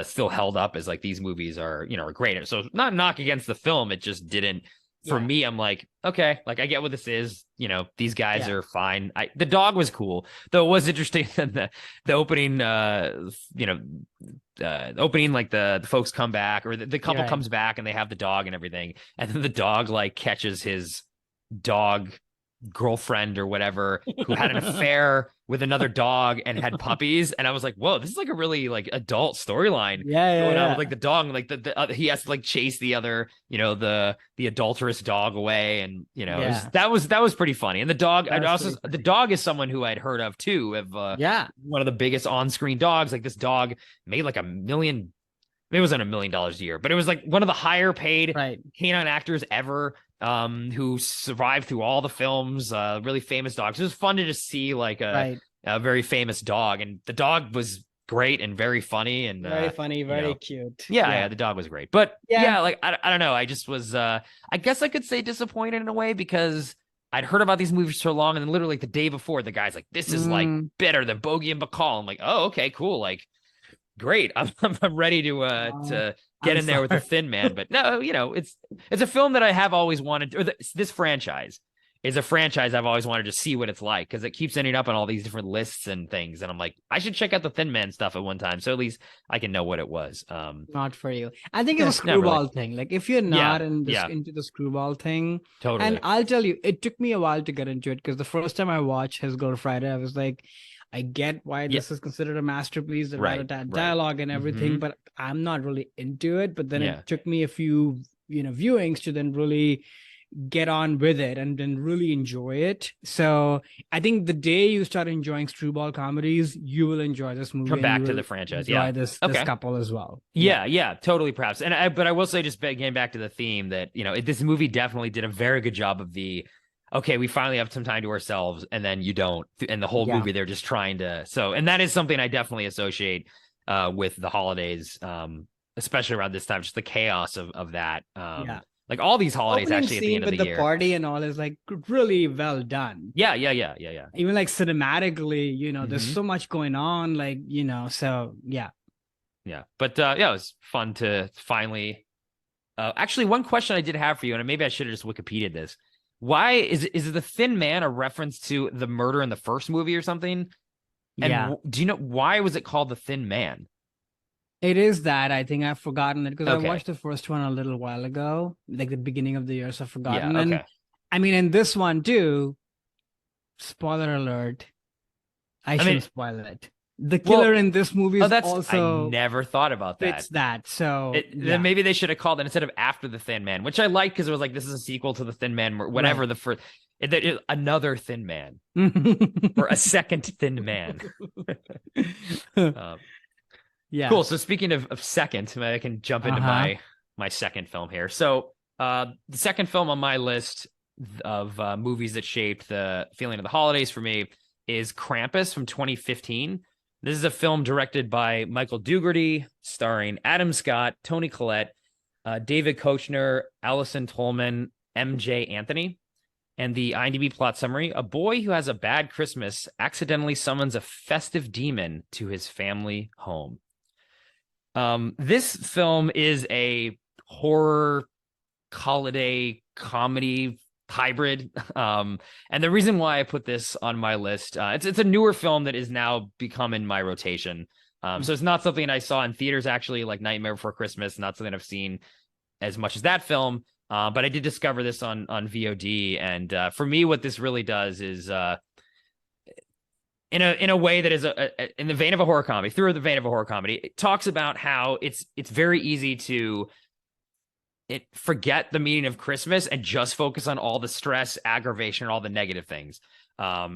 still held up as like these movies are, are great. So not a knock against the film. It just didn't. For me, I'm like, okay, like I get what this is. These guys are fine. The dog was cool, though. It was interesting that the opening, opening, like the folks come back, or the couple comes back and they have the dog and everything, and then the dog like catches his dog girlfriend or whatever who had an affair with another dog and had puppies, and I was like, whoa, this is like a really like adult storyline Yeah, going on with yeah, like the dog, like he has to like chase the other, the adulterous dog away, and yeah. that was pretty funny. And the dog, I That's also pretty the funny. dog is someone who I'd heard of too, of Yeah, one of the biggest on-screen dogs. Like this dog made like a million. It wasn't $1 million a year, but it was like one of the higher paid right, canine actors ever, who survived through all the films, really famous dogs. It was fun to just see like right. a very famous dog, and the dog was great and very funny, and Very funny, very cute. yeah, the dog was great. But Yeah. yeah, like I don't know, I just was I guess I could say disappointed in a way, because I'd heard about these movies for so long, and then literally like the day before, the guy's like, this is like Mm, better than Bogey and Bacall. I'm like, oh, okay, cool, like great. I'm ready oh, to get I'm in there with the sorry. Thin Man. But no, it's a film that I have always wanted, or this franchise is a franchise I've always wanted to see what it's like, because it keeps ending up on all these different lists and things, and I'm like, I should check out the Thin Man stuff at one time, so at least I can know what it was. Not for you. I think Yeah, it's a not really. screwball thing. Like if you're Yeah, not in this yeah, into the screwball thing, and totally. I'll tell you, it took me a while to get into it because the first time I watched His Girl Friday, I was like, I get why Yeah, this is considered a masterpiece, the right, rat-a-tat right. dialogue and everything, Hmm. but I'm not really into it. But then Yeah, it took me a few, viewings to then really get on with it and then really enjoy it. So I think the day you start enjoying screwball comedies, you will enjoy this movie come and you back to will the franchise. Yeah. enjoy this Okay. couple as well. Yeah. Yeah, yeah, totally, perhaps. But I will say, just getting back to the theme, that this movie definitely did a very good job of the, okay, we finally have some time to ourselves, and then you don't, and the whole Yeah. movie they're just trying to. So, and that is something I definitely associate with the holidays, especially around this time, just the chaos of that. Yeah. Like all these holidays Opening actually at the scene end of with the the year. party and all is like really well done. Yeah, yeah, yeah, yeah, yeah. Even like cinematically, there's Hmm. so much going on. Like, so yeah. Yeah, but yeah, it was fun to finally. Actually, one question I did have for you, and maybe I should have just Wikipedia'd this. Why is the Thin Man a reference to the murder in the first movie or something? And Yeah. do you know why was it called the Thin Man? It is that. I think I've forgotten it because I Okay. watched the first one a little while ago, like the beginning of the year, so I've Yeah. forgotten. And Okay. I mean, in this one too, spoiler alert, I I mean, shouldn't spoil it. The well, killer in this movie oh, is that's I also never thought about that. fits that. So Then yeah, maybe they should have called it instead of After the Thin Man, which I liked, because it was like, this is a sequel to the Thin Man, right. whatever the first. Another Thin Man, or a second Thin Man. Um, Yeah. Cool. So speaking of second, I can jump into Uh-huh. my second film here. So the second film on my list of movies that shaped the feeling of the holidays for me is Krampus from 2015. This is a film directed by Michael Dougherty, starring Adam Scott, Toni Collette, David Koechner, Allison Tolman, MJ Anthony. And the IMDb plot summary: a boy who has a bad Christmas accidentally summons a festive demon to his family home. This film is a horror holiday comedy hybrid. And the reason why I put this on my list, it's a newer film that is now become in my rotation. So it's not something I saw in theaters, actually, like Nightmare Before Christmas, not something I've seen as much as that film. But I did discover this on VOD, and for me, what this really does is in a way that is in the vein of a horror comedy, through the vein of a horror comedy. It talks about how it's very easy to forget the meaning of Christmas and just focus on all the stress, aggravation, and all the negative things,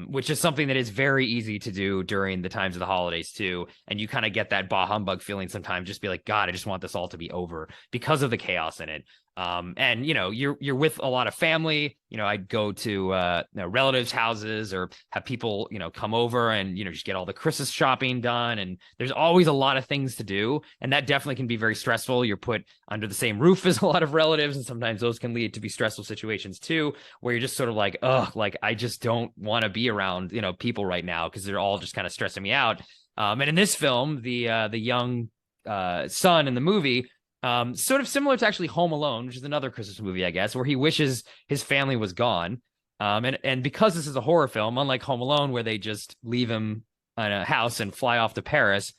which is something that is very easy to do during the times of the holidays too. And you kind of get that bah humbug feeling sometimes, just be like, God, I just want this all to be over because of the chaos in it. And you're with a lot of family. I'd go to relatives' houses, or have people come over and just get all the Christmas shopping done. And there's always a lot of things to do, and that definitely can be very stressful. You're put under the same roof as a lot of relatives, and sometimes those can lead to be stressful situations too, where you're just sort of like, oh, like I just don't want to be around people right now, because they're all just kind of stressing me out. And in this film, the young son in the movie, sort of similar to actually Home Alone, which is another Christmas movie, I guess, where he wishes his family was gone. And because this is a horror film, unlike Home Alone, where they just leave him in a house and fly off to Paris,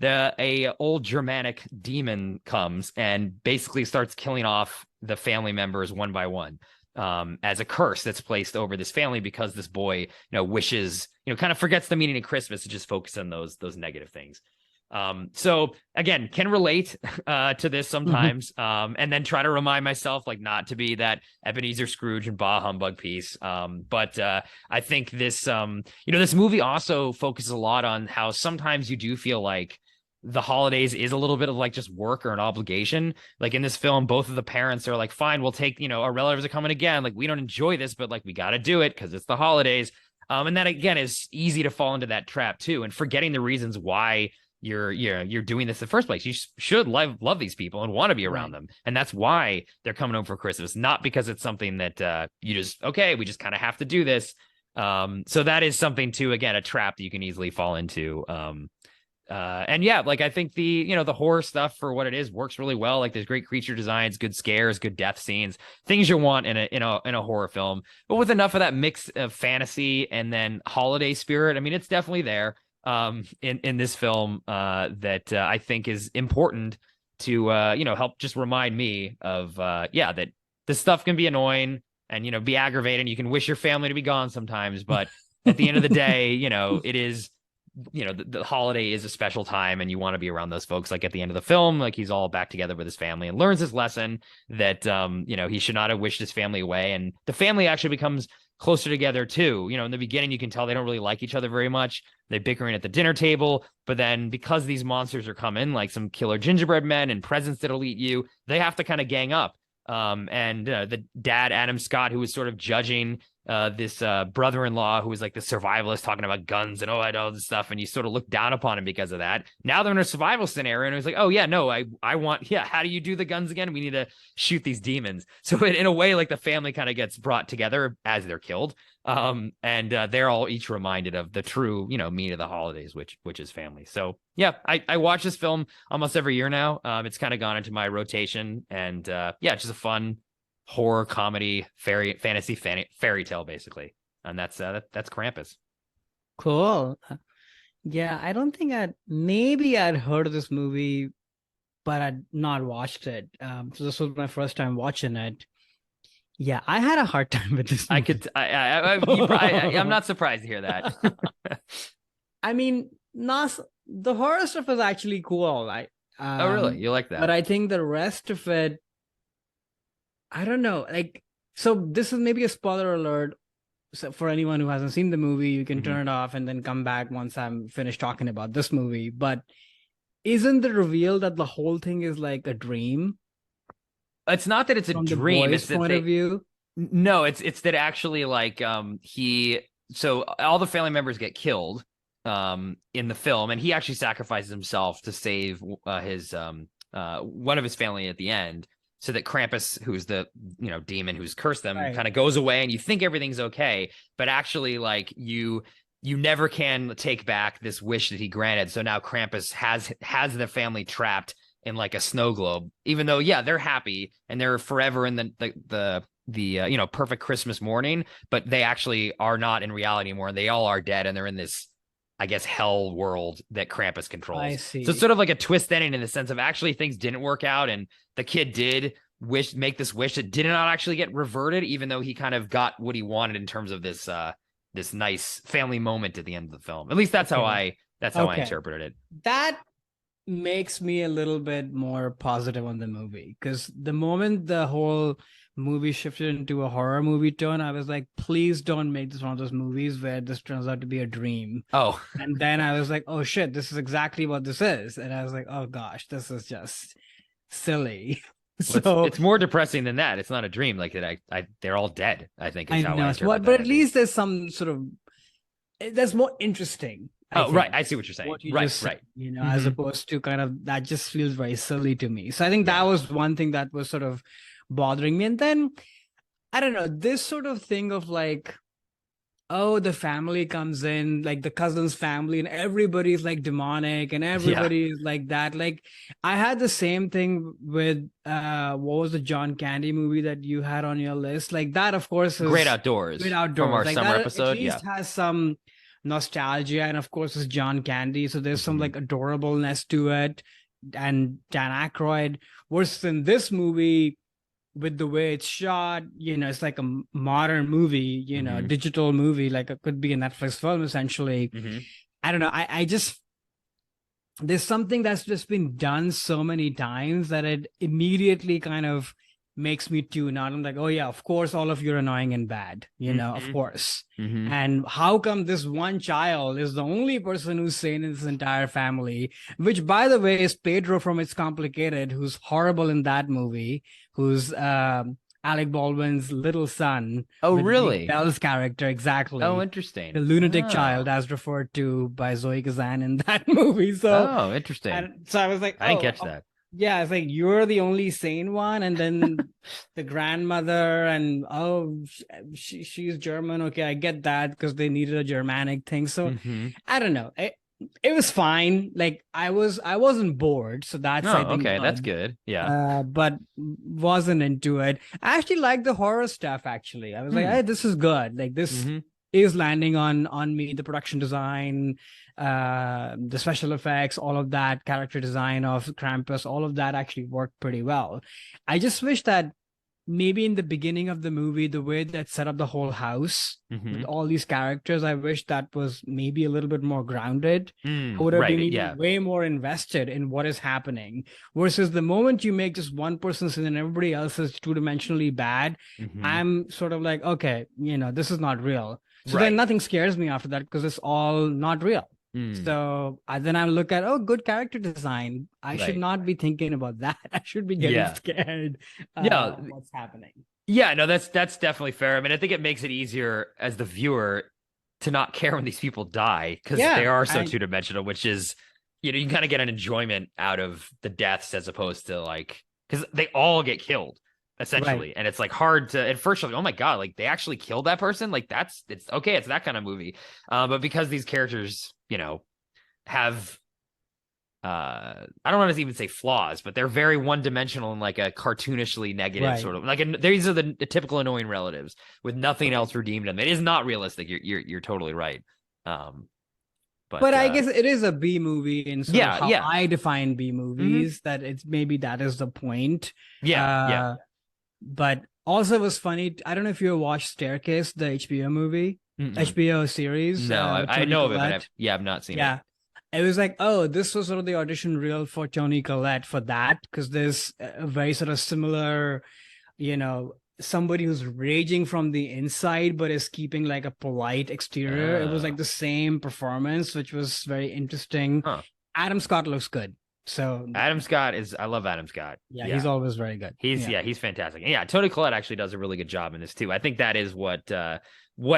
a old Germanic demon comes and basically starts killing off the family members one by one. as a curse that's placed over this family because this boy, wishes, kind of forgets the meaning of Christmas and just focus on those negative things. So again, can relate to this sometimes, and then try to remind myself like not to be that Ebenezer Scrooge and bah humbug piece. But I think this, this movie also focuses a lot on how sometimes you do feel like the holidays is a little bit of like just work or an obligation. Like in this film, both of the parents are like, fine, we'll take, our relatives are coming again. Like we don't enjoy this, but like we got to do it because it's the holidays. And that again is easy to fall into that trap too, and forgetting the reasons why you're doing this in the first place. You should love these people and want to be around them, and that's why they're coming home for Christmas, not because it's something that we just kind of have to do this. So that is something too, again, a trap that you can easily fall into. And yeah, like I think the horror stuff for what it is works really well. Like there's great creature designs, good scares, good death scenes, things you want in a horror film, but with enough of that mix of fantasy and then holiday spirit. I mean, it's definitely there in this film that I think is important to help just remind me of that this stuff can be annoying and be aggravating. You can wish your family to be gone sometimes, but at the end of the day, it is the holiday is a special time and you want to be around those folks. Like at the end of the film, like he's all back together with his family and learns his lesson that he should not have wished his family away, and the family actually becomes closer together too. In the beginning, you can tell they don't really like each other very much. They're bickering at the dinner table, but then because these monsters are coming, like some killer gingerbread men and presents that'll eat you, they have to kind of gang up. And the dad, Adam Scott, who was sort of judging this brother-in-law who was like the survivalist talking about guns and I know this stuff, and you sort of look down upon him because of that. Now they're in a survival scenario and he's like, oh yeah, no, I want, how do you do the guns again? We need to shoot these demons. So in a way, like the family kind of gets brought together as they're killed. And they're all each reminded of the true, meaning of the holidays, which is family. So yeah, I watch this film almost every year now. It's kind of gone into my rotation, and it's just a fun horror comedy fantasy fairy tale basically, and that's Krampus. Cool. Yeah, I don't think I'd heard of this movie, but I'd not watched it. So this was my first time watching it. Yeah, I had a hard time with this movie. I'm not surprised to hear that. I mean, the horror stuff is actually cool. Oh really? You like that? But I think the rest of it, I don't know. Like, so this is maybe a spoiler alert. So for anyone who hasn't seen the movie, you can turn it off and then come back once I'm finished talking about this movie. But isn't the reveal that the whole thing is like a dream? It's not that it's a dream. It's point of view. No, it's that actually like so all the family members get killed in the film, and he actually sacrifices himself to save his one of his family at the end, so that Krampus, who's the demon who's cursed them, kind of goes away, and you think everything's okay, but actually like you never can take back this wish that he granted. So now Krampus has the family trapped in like a snow globe, even though they're happy and they're forever in the perfect Christmas morning, but they actually are not in reality anymore. They all are dead, and they're in this, I guess, hell world that Krampus controls. I see. So it's sort of like a twist ending in the sense of actually things didn't work out, and the kid did make this wish that did not actually get reverted, even though he kind of got what he wanted in terms of this this nice family moment at the end of the film. At least that's how I interpreted it. That makes me a little bit more positive on the movie, because the moment the whole movie shifted into a horror movie tone, I was like, please don't make this one of those movies where this turns out to be a dream. Oh. And then I was like, oh shit, this is exactly what this is. And I was like, oh gosh, this is just silly. So it's more depressing than that. It's not a dream. Like that, they're all dead, I think. Is how I interpret but at least there's some sort of, that's more interesting. Right. I see what you're saying. Right. As opposed to kind of, that just feels very silly to me. So I think that was one thing that was sort of bothering me. And then, I don't know, this sort of thing of like, oh, the family comes in, like the cousin's family, and everybody's like demonic and everybody is like that. Like I had the same thing with, what was the John Candy movie that you had on your list? Like that, of course, is Great Outdoors from our like summer that episode. At least has some nostalgia, and of course it's John Candy, so there's some like adorableness to it, and Dan Aykroyd. Versus in this movie, with the way it's shot, it's like a modern movie, digital movie, like it could be a Netflix film essentially. I don't know. I just, there's something that's just been done so many times that it immediately kind of makes me tune out. I'm like, oh yeah, of course, all of you are annoying and bad, of course. And how come this one child is the only person who's sane in this entire family? Which, by the way, is Pedro from It's Complicated, who's horrible in that movie, who's Alec Baldwin's little son. Oh, with really? Bell's character, exactly. Oh, interesting. The lunatic child, as referred to by Zoe Kazan in that movie. So, oh, interesting. And so I was like, I didn't catch that. Yeah, it's like you're the only sane one, and then the grandmother, and she's German. Okay, I get that because they needed a Germanic thing. So I don't know. It was fine. Like I wasn't bored, so that's I think okay, good. That's good. Yeah, but wasn't into it. I actually liked the horror stuff. Actually, I was like, hey, this is good. Like this is landing on me. The production design, the special effects, all of that, character design of Krampus, all of that actually worked pretty well. I just wish that maybe in the beginning of the movie, the way that set up the whole house with all these characters, I wish that was maybe a little bit more grounded. I would have been way more invested in what is happening. Versus the moment you make just one person sin and everybody else is two-dimensionally bad, I'm sort of like, okay, this is not real. So then nothing scares me after that because it's all not real. So then I look at, good character design. I should not be thinking about that. I should be getting scared of what's happening. Yeah, no, that's definitely fair. I mean, I think it makes it easier as the viewer to not care when these people die because they are so two-dimensional, which is, you can kind of get an enjoyment out of the deaths as opposed to like, because they all get killed essentially. And it's like hard to, at first you're like, oh my God, like they actually killed that person. Like it's okay. It's that kind of movie. But because these characters, have, I don't want to even say flaws, but they're very one-dimensional and like a cartoonishly negative sort of like, these are the typical annoying relatives with nothing else redeemed them. It is not realistic. You're totally right. But I guess it is a B movie in sort of how I define B movies, that it's maybe that is the point. But also it was funny. I don't know if you watched Staircase, the HBO movie, HBO series. No, I know of it, but I've not seen it. It was like, this was sort of the audition reel for Toni Collette for that, because there's a very sort of similar, somebody who's raging from the inside, but is keeping like a polite exterior. It was like the same performance, which was very interesting. Adam Scott looks good. So Adam Scott I love Adam Scott. Yeah, he's always very good. He's fantastic. And yeah, Toni Collette actually does a really good job in this too. I think that is what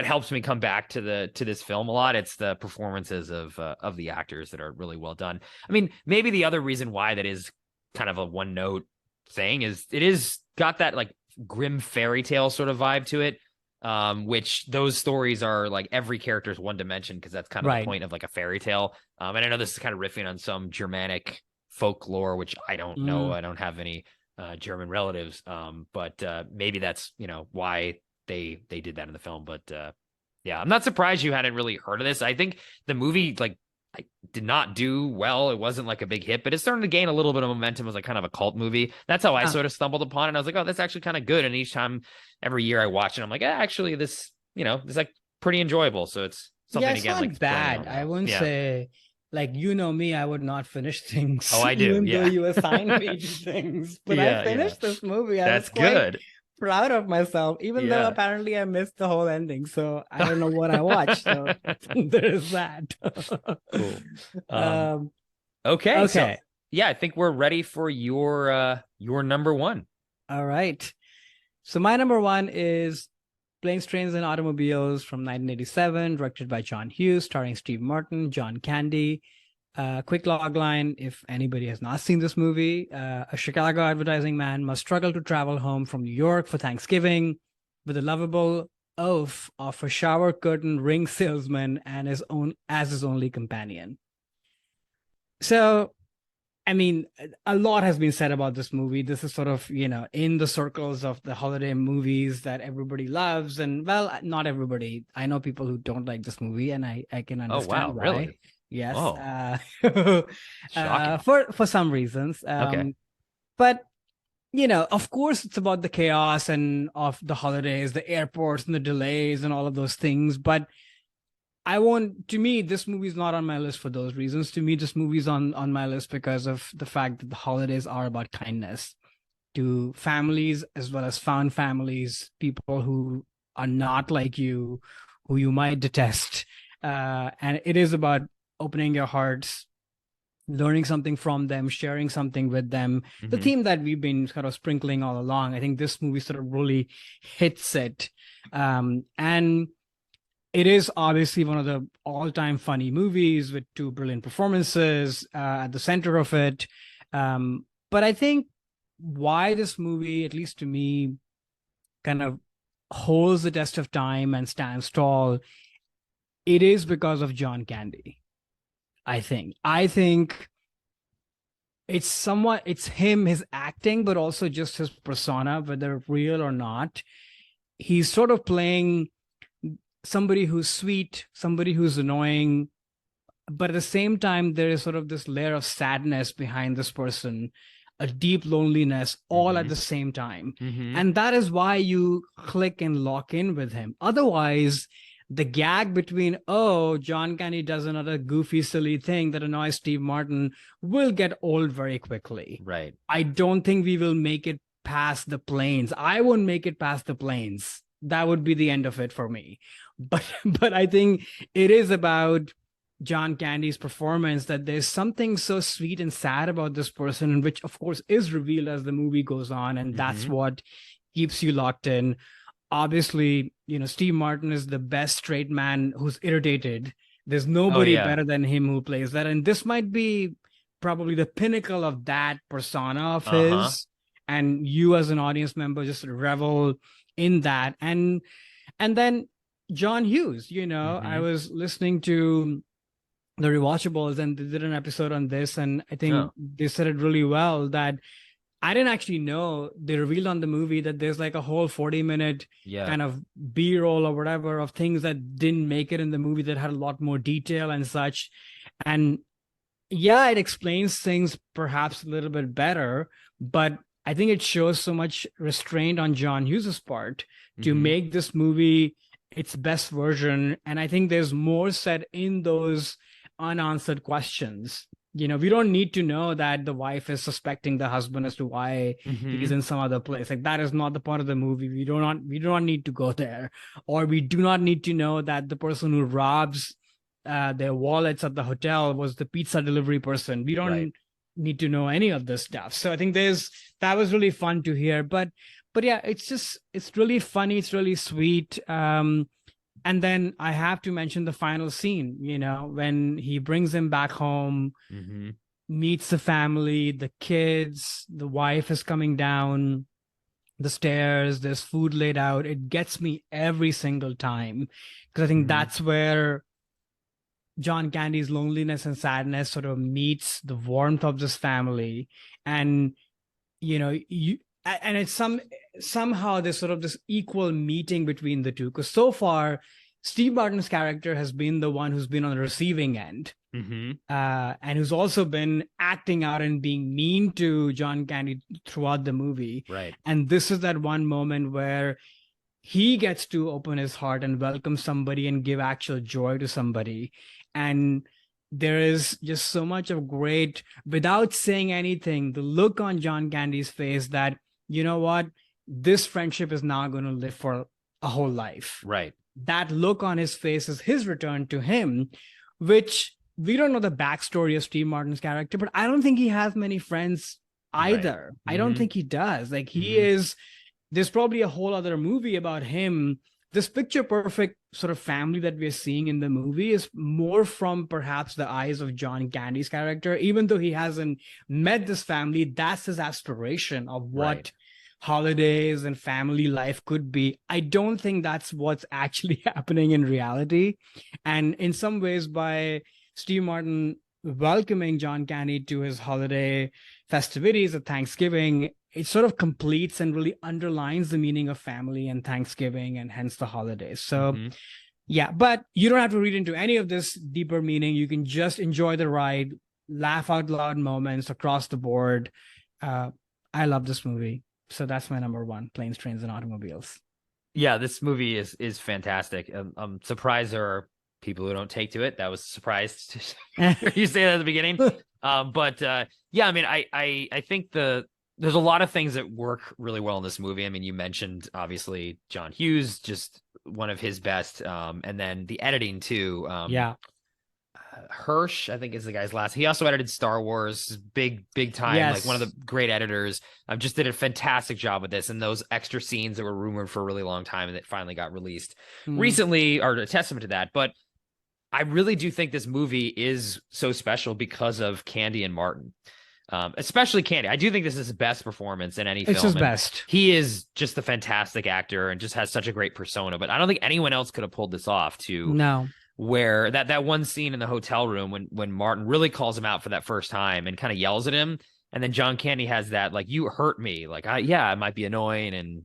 helps me come back to this film a lot. It's the performances of the actors that are really well done. I mean, maybe the other reason why that is kind of a one note thing is it is got that like grim fairy tale sort of vibe to it. Which those stories are like every character is one dimension because that's kind of the point of like a fairy tale. And I know this is kind of riffing on some Germanic folklore, which I don't know. I don't have any German relatives. But maybe that's, why they did that in the film. But yeah, I'm not surprised you hadn't really heard of this. I think the movie I did not do well. It wasn't like a big hit, but it's starting to gain a little bit of momentum as like kind of a cult movie. That's how I sort of stumbled upon it. And I was like, oh, that's actually kind of good. And each time, every year I watch it, I'm like, actually this, it's like pretty enjoyable. So it's something it's not like bad. I wouldn't say like, me, I would not finish things. Oh, I do. Even though you assign me to things, but I finished this movie. That's good. Proud of myself, even though apparently I missed the whole ending, so I don't know what I watched. So there's that. Cool. Okay. So, I think we're ready for your number one. All right. So my number one is Planes, Trains, and Automobiles from 1987, directed by John Hughes, starring Steve Martin, John Candy. Quick log line, if anybody has not seen this movie, a Chicago advertising man must struggle to travel home from New York for Thanksgiving with a lovable oaf of a shower curtain ring salesman and his only companion. So, I mean, a lot has been said about this movie. This is sort of, in the circles of the holiday movies that everybody loves. And, well, not everybody. I know people who don't like this movie, and I can understand why. Really? Yes. Oh. For some reasons. Okay. But Of course, it's about the chaos and of the holidays, the airports and the delays and all of those things. But to me, this movie is not on my list for those reasons. To me, this movie is on my list because of the fact that the holidays are about kindness to families as well as found families, people who are not like you, who you might detest. And it is about opening your hearts, learning something from them, sharing something with them. The Mhm. theme that we've been sort of sprinkling all along. I think this movie sort of really hits it. And it is obviously one of the all-time funny movies with two brilliant performances at the center of it. But I think why this movie, at least to me, kind of holds the test of time and stands tall, it is because of John Candy. I think it's him, his acting, but also just his persona, whether real or not. He's sort of playing somebody who's sweet, somebody who's annoying, but at the same time, there is sort of this layer of sadness behind this person, a deep loneliness, all at Mhm. the same time. Mhm. And that is why you click and lock in with him. Otherwise, the gag between, oh, John Candy does another goofy, silly thing that annoys Steve Martin will get old very quickly. Right. I don't think we will make it past the planes. I won't make it past the planes. That would be the end of it for me. But but I think it is about John Candy's performance that there's something so sweet and sad about this person, which of course is revealed as the movie goes on, and that's Mhm. what keeps you locked in. Obviously, Steve Martin is the best straight man who's irritated. There's Oh nobody yeah. better than him who plays that, and this might be probably the pinnacle of that persona of Uh-huh. his. And you, as an audience member, just revel in that. And then John Hughes, I Mhm. was listening to the rewatchables and they did an episode on this, and I think Oh. they said it really well that I didn't actually know they revealed on the movie that there's like a whole 40-minute Yeah. kind of b-roll or whatever of things that didn't make it in the movie that had a lot more detail and such. And yeah, it explains things perhaps a little bit better, but I think it shows so much restraint on John Hughes's part to Mhm. make this movie its best version. And I think there's more said in those unanswered questions. We don't need to know that the wife is suspecting the husband as to why he's Mhm. in some other place. Like that is not the part of the movie. We do not need to go there. Or we do not need to know that the person who robs their wallets at the hotel was the pizza delivery person. We Right. don't need to know any of this stuff. So I think that was really fun to hear. But yeah, it's really funny, it's really sweet. And then I have to mention the final scene, when he brings him back home, Mhm. meets the family, the kids, the wife is coming down the stairs, there's food laid out. It gets me every single time because I think Mhm. that's where John Candy's loneliness and sadness sort of meets the warmth of this family. And it's somehow there's sort of this equal meeting between the two, because so far Steve Martin's character has been the one who's been on the receiving end, Mhm. and who's also been acting out and being mean to John Candy throughout the movie. Right. And this is that one moment where he gets to open his heart and welcome somebody and give actual joy to somebody. And there is just so much of great, without saying anything, the look on John Candy's face that, you know what, this friendship is now going to live for a whole life. Right. That look on his face is his return to him, which we don't know the backstory of Steve Martin's character, but I don't think he has many friends Right. either. I don't Mhm. think he does. Like he Mhm. is there's probably a whole other movie about him. This picture perfect sort of family that we're seeing in the movie is more from perhaps the eyes of John Candy's character. Even though he hasn't met this family, that's his aspiration of Right. what holidays and family life could be. I don't think that's what's actually happening in reality. And in some ways, by Steve Martin welcoming John Candy to his holiday festivities at Thanksgiving, it sort of completes and really underlines the meaning of family and Thanksgiving and hence the holidays. So, Mhm. yeah, but you don't have to read into any of this deeper meaning. You can just enjoy the ride, laugh out loud moments across the board. Uh, I love this movie. So that's my number one, Planes, Trains, and Automobiles. Yeah, this movie is fantastic. I'm surprised there are people who don't take to it. That was a surprise to hear you say that at the beginning. But yeah, I mean, I think there's a lot of things that work really well in this movie. I mean, you mentioned obviously John Hughes, just one of his best, and then the editing too. Yeah. Hirsch, I think is the guy's last. He also edited Star Wars, big time, like one of Yes. the great editors. Just did a fantastic job with this, and those extra scenes that were rumored for a really long time and that finally got released Mm. recently are a testament to that. But I really do think this movie is so special because of Candy and Martin, especially Candy. I do think this is his best performance in any It's film, his and best. he is just a fantastic actor and just has such a great persona. But I don't think anyone else could have pulled this off to No. where that one scene in the hotel room when Martin really calls him out for that first time and kind of yells at him. And then John Candy has that, like, you hurt me. Like, I might be annoying and,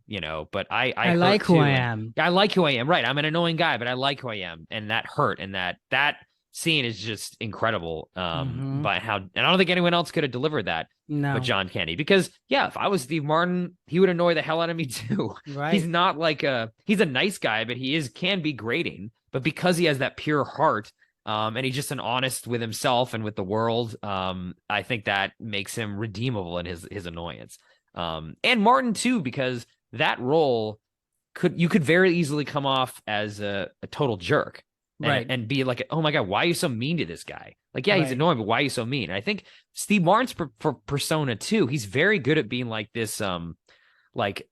but I I hurt like who too. I And am. I like who I am. Right. I'm an annoying guy, but I like who I am. And that hurt. And that scene is just incredible. Hmm. By how, and I don't think anyone else could have delivered that but No. John Candy, because yeah, if I was Steve Martin, he would annoy the hell out of me too. He's Right. not like he's a nice guy, but can be grating. But because he has that pure heart, and he's just an honest with himself and with the world. I think that makes him redeemable in his annoyance. And Martin too, because that role could very easily come off as a total jerk Right. and be like, oh my God, why are you so mean to this guy? Like, yeah, he's Right. annoying, but why are you so mean? And I think Steve Martin's for persona too, he's very good at being like this, like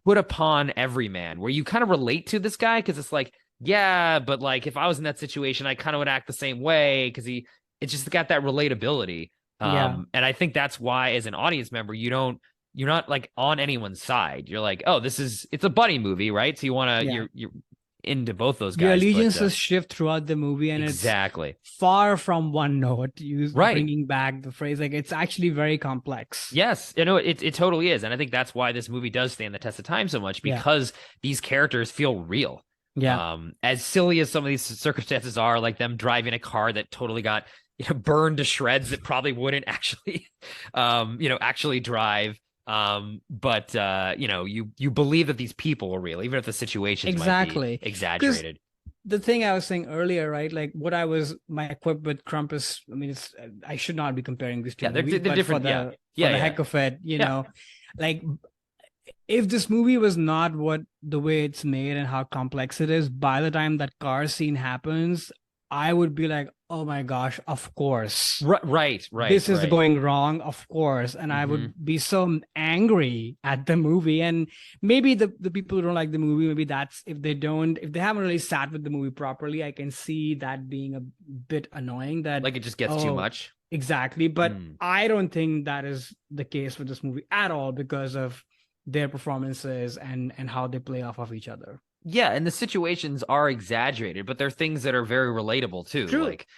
put upon every man where you kind of relate to this guy because it's like, yeah, but like if I was in that situation, I kind of would act the same way because it's just got that relatability. Yeah. And I think that's why as an audience member, you're not like on anyone's side. You're like, oh, it's a buddy movie, right? So you want to, Yeah. you're into both those Your guys, but allegiances shift throughout the movie, and it's exactly. far from one note. You Right. bringing back the phrase, like it's actually very complex. Yes, it totally is. And I think that's why this movie does stand the test of time so much Yeah. because these characters feel real. Yeah. As silly as some of these circumstances are, like them driving a car that totally got burned to shreds that probably wouldn't actually actually drive. But you believe that these people are real, even if the situations might be Exactly. exaggerated. The thing I was saying earlier, right? Like what I was my equip with Krampus. I mean, it's I should not be comparing these two Yeah, they're movies, but different. for Yeah. the Yeah. heck of it, Yeah. like if this movie was not what the way it's made and how complex it is, by the time that car scene happens, I would be like, oh my gosh, of course. Right. This is right. going wrong, of course. And I would be so angry at the movie. And maybe the people who don't like the movie, maybe that's if they haven't really sat with the movie properly, I can see that being a bit annoying. That Like it just gets too much. Exactly. But I don't think that is the case with this movie at all because of their performances and how they play off of each other. Yeah, and the situations are exaggerated, but they're things that are very relatable too. True. Like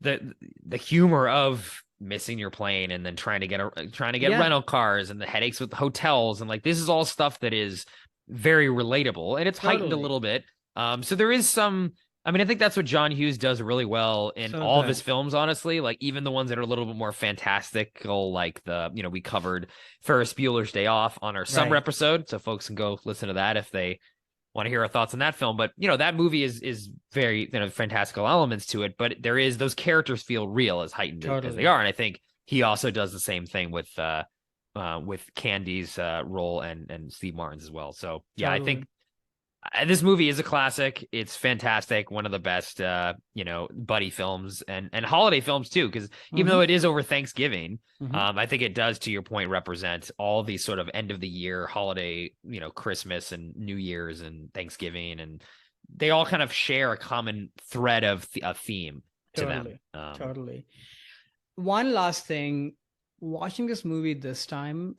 the humor of missing your plane and then trying to get rental cars and the headaches with hotels and like this is all stuff that is very relatable and it's heightened a little bit. So there is some. I mean, I think that's what John Hughes does really well in all of his films, honestly. Like even the ones that are a little bit more fantastical, like we covered Ferris Bueller's Day Off on our summer episode, so folks can go listen to that if they want to hear our thoughts on that film. But that movie is very fantastical elements to it, but there is those characters feel real as heightened as they are, and I think he also does the same thing with Candy's role and Steve Martin's as well. So yeah, I think this movie is a classic. It's fantastic. One of the best, buddy films and holiday films too. Because even though it is over Thanksgiving, I think it does, to your point, represent all these sort of end of the year holiday, Christmas and New Year's and Thanksgiving, and they all kind of share a common thread of a theme to them. Totally. One last thing, watching this movie this time,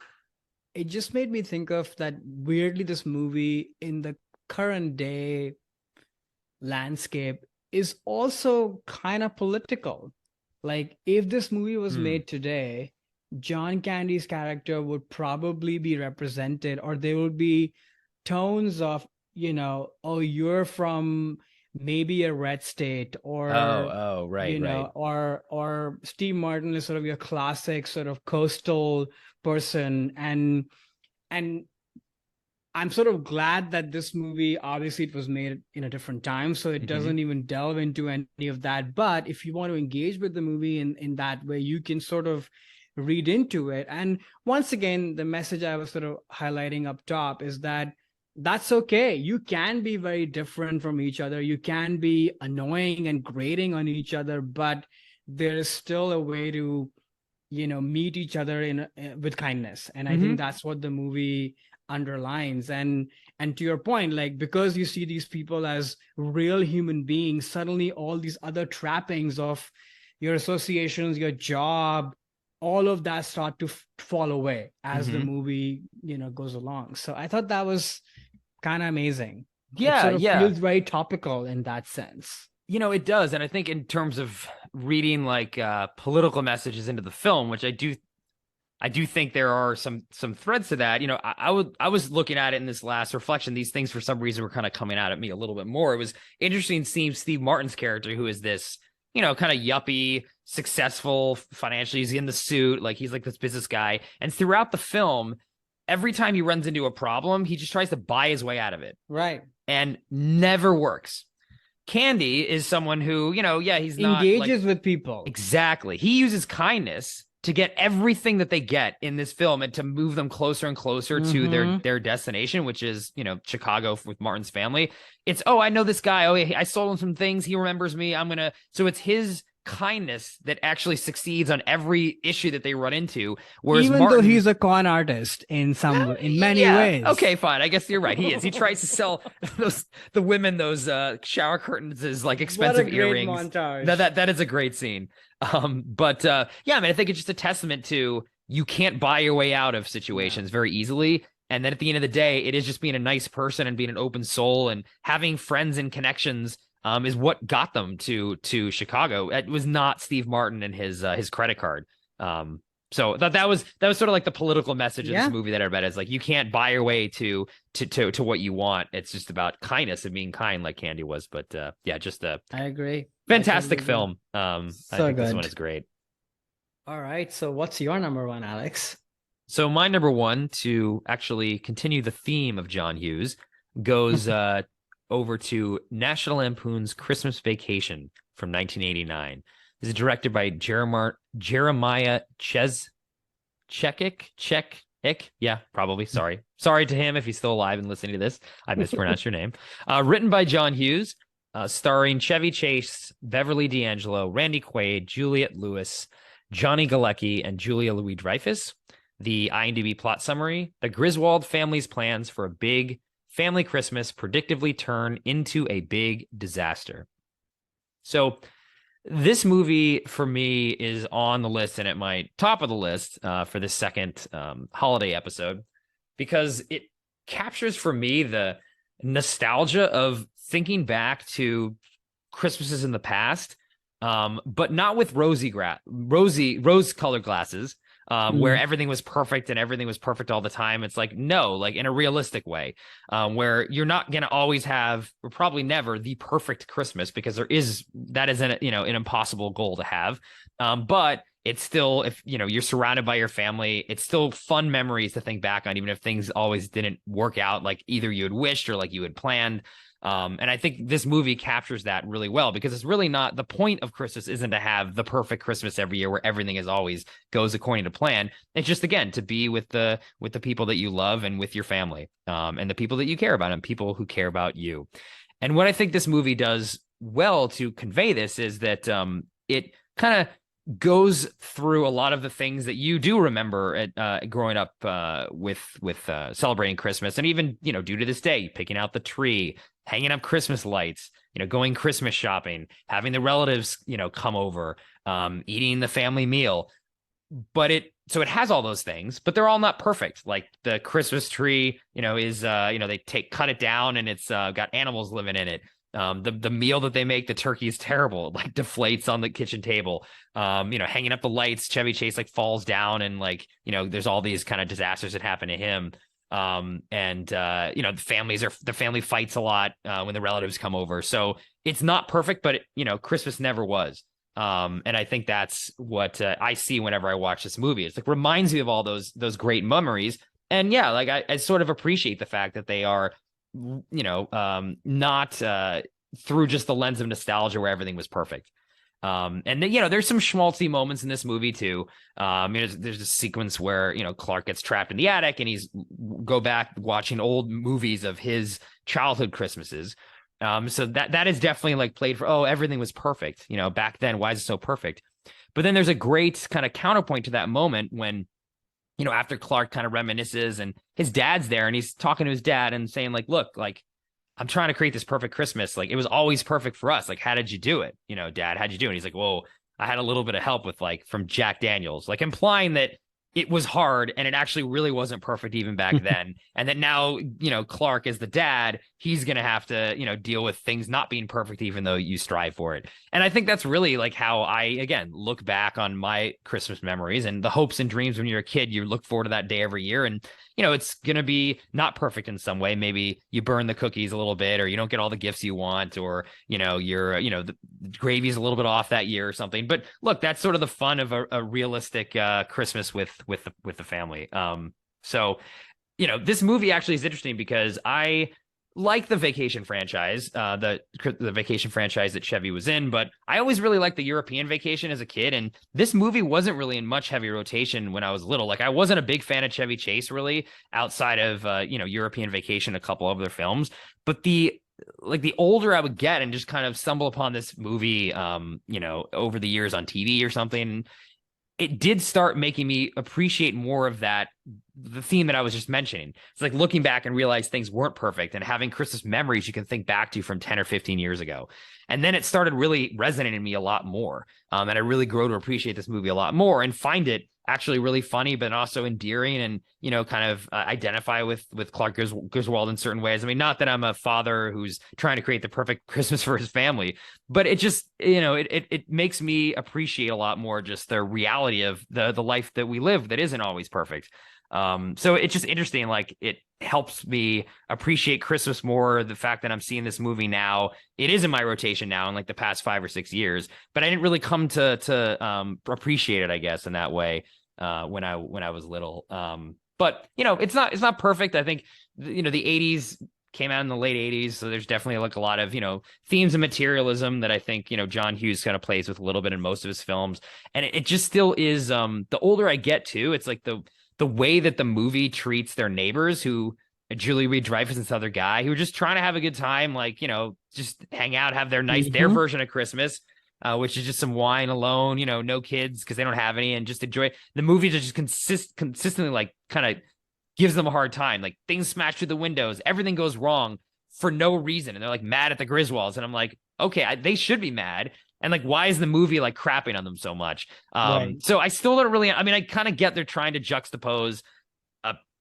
it just made me think of that weirdly, this movie in the current day landscape is also kind of political. Like if this movie was made today, John Candy's character would probably be represented, or there would be tones of, oh, you're from maybe a red state, or Right, right. or Steve Martin is sort of your classic sort of coastal person. And I'm sort of glad that this movie, obviously it was made in a different time, so it doesn't even delve into any of that. But if you want to engage with the movie in that way, you can sort of read into it. And once again, the message I was sort of highlighting up top is that that's okay. You can be very different from each other. You can be annoying and grating on each other, but there is still a way to, meet each other with kindness. And I think that's what the movie underlines. And to your point, like, because you see these people as real human beings, suddenly all these other trappings of your associations, your job, all of that start to fall away as the movie goes along. So I thought that was kind of amazing. It sort of feels very topical in that sense. It does. And I think in terms of reading like political messages into the film, which I do think there are some threads to that. I was looking at it in this last reflection. These things for some reason were kind of coming out at me a little bit more. It was interesting seeing Steve Martin's character, who is this, kind of yuppie, successful financially. He's in the suit, like he's like this business guy. And throughout the film, every time he runs into a problem, he just tries to buy his way out of it. Right. And never works. Candy is someone who, he's not engages with people. Exactly. He uses kindness to get everything that they get in this film and to move them closer and closer to their destination, which is, Chicago with Martin's family. It's, I know this guy. Oh, I sold him some things. He remembers me. So it's his kindness that actually succeeds on every issue that they run into. Whereas even Martin, though he's a con artist in many ways. Okay, fine. I guess you're right. He is. He tries to sell the women those shower curtains as like expensive earrings. Montage. That is a great scene. But I think it's just a testament to you can't buy your way out of situations very easily. And then at the end of the day, it is just being a nice person and being an open soul and having friends and connections is what got them to Chicago. It was not Steve Martin and his credit card. So that was sort of like the political message of this movie that I read is like, you can't buy your way to what you want. It's just about kindness and being kind, like Candy was. But I agree. Fantastic film. I think this one is great. All right. So what's your number one, Alex? So my number one, to actually continue the theme of John Hughes, goes over to National Lampoon's Christmas Vacation from 1989. This is directed by Jeremiah Chekik. Yeah, probably. Sorry to him if he's still alive and listening to this. I mispronounced your name. Written by John Hughes, starring Chevy Chase, Beverly D'Angelo, Randy Quaid, Juliette Lewis, Johnny Galecki, and Julia Louis-Dreyfus. The IMDb plot summary: the Griswold family's plans for a big family Christmas predictably turn into a big disaster. So this movie for me is on the list and at my top of the list for this second holiday episode, because it captures for me the nostalgia of thinking back to Christmases in the past, but not with rose-colored glasses. Where everything was perfect and everything was perfect all the time. It's like, no, like in a realistic way, where you're not going to always have, or probably never, the perfect Christmas, because that is an impossible goal to have. But it's still, if you're surrounded by your family, it's still fun memories to think back on, even if things always didn't work out like either you had wished or like you had planned. And I think this movie captures that really well, because it's really not, the point of Christmas isn't to have the perfect Christmas every year where everything is always goes according to plan. It's just, again, to be with the people that you love and with your family, and the people that you care about and people who care about you. And what I think this movie does well to convey this is that it kind of goes through a lot of the things that you do remember at growing up with celebrating Christmas, and even due to this day, picking out the tree, hanging up Christmas lights, going Christmas shopping, having the relatives come over, eating the family meal. But it has all those things, but they're all not perfect. Like the Christmas tree is they cut it down and it's got animals living in it. The meal that they make, the turkey is terrible. It, like, deflates on the kitchen table. Hanging up the lights, Chevy Chase like falls down and there's all these kind of disasters that happen to him. And the family fights a lot when the relatives come over. So it's not perfect, but Christmas never was. And I think that's what I see whenever I watch this movie. It's like reminds me of all those great memories. And yeah, like I sort of appreciate the fact that they are, not through just the lens of nostalgia where everything was perfect. And then, there's some schmaltzy moments in this movie too. There's a sequence where, Clark gets trapped in the attic and he's go back watching old movies of his childhood Christmases. So that is definitely like played for, oh, everything was perfect, back then. Why is it so perfect? But then there's a great kind of counterpoint to that moment when, after Clark kind of reminisces and his dad's there and he's talking to his dad and saying like, look, like, I'm trying to create this perfect Christmas. Like, it was always perfect for us. Like, how did you do it? Dad, how'd you do it? And he's like, whoa, I had a little bit of help with from Jack Daniels, like implying that it was hard and it actually really wasn't perfect even back then. And that now, Clark as the dad, he's going to have to, deal with things not being perfect, even though you strive for it. And I think that's really like how I, again, look back on my Christmas memories and the hopes and dreams when you're a kid. You look forward to that day every year. And, it's going to be not perfect in some way. Maybe you burn the cookies a little bit, or you don't get all the gifts you want, or, the gravy's a little bit off that year or something. But look, that's sort of the fun of a realistic Christmas with the family. So, this movie actually is interesting because I like the Vacation franchise, the Vacation franchise that Chevy was in, but I always really liked the European Vacation as a kid, and this movie wasn't really in much heavy rotation when I was little. Like, I wasn't a big fan of Chevy Chase really, outside of European Vacation, a couple of other films. But the older I would get and just kind of stumble upon this movie, over the years on TV or something, it did start making me appreciate more of the theme that I was just mentioning. It's like looking back and realize things weren't perfect and having Christmas memories you can think back to from 10 or 15 years ago. And then it started really resonating in me a lot more. And I really grew to appreciate this movie a lot more and find it actually really funny, but also endearing, and, kind of identify with Clark Griswold in certain ways. I mean, not that I'm a father who's trying to create the perfect Christmas for his family, but it just, it makes me appreciate a lot more just the reality of the life that we live that isn't always perfect. So it's just interesting. Like, it helps me appreciate Christmas more. The fact that I'm seeing this movie now, it is in my rotation now in like the past 5 or 6 years, but I didn't really come to appreciate it, I guess, in that way, when I was little. But it's not perfect. I think, the 80s came out in the late 80s. So there's definitely like a lot of, themes of materialism that I think, John Hughes kind of plays with a little bit in most of his films. And it just still is, the older I get too, it's like the way that the movie treats their neighbors, who Julie Louis-Dreyfus and this other guy who are just trying to have a good time, like, just hang out, have their their version of Christmas, which is just some wine alone, no kids because they don't have any, and just enjoy the movie. Just consistently like kind of gives them a hard time. Like, things smash through the windows, everything goes wrong for no reason, and they're like mad at the Griswolds, and I'm like, okay, they should be mad. And like, why is the movie like crapping on them so much? Right. So I still don't really, I mean, I kind of get they're trying to juxtapose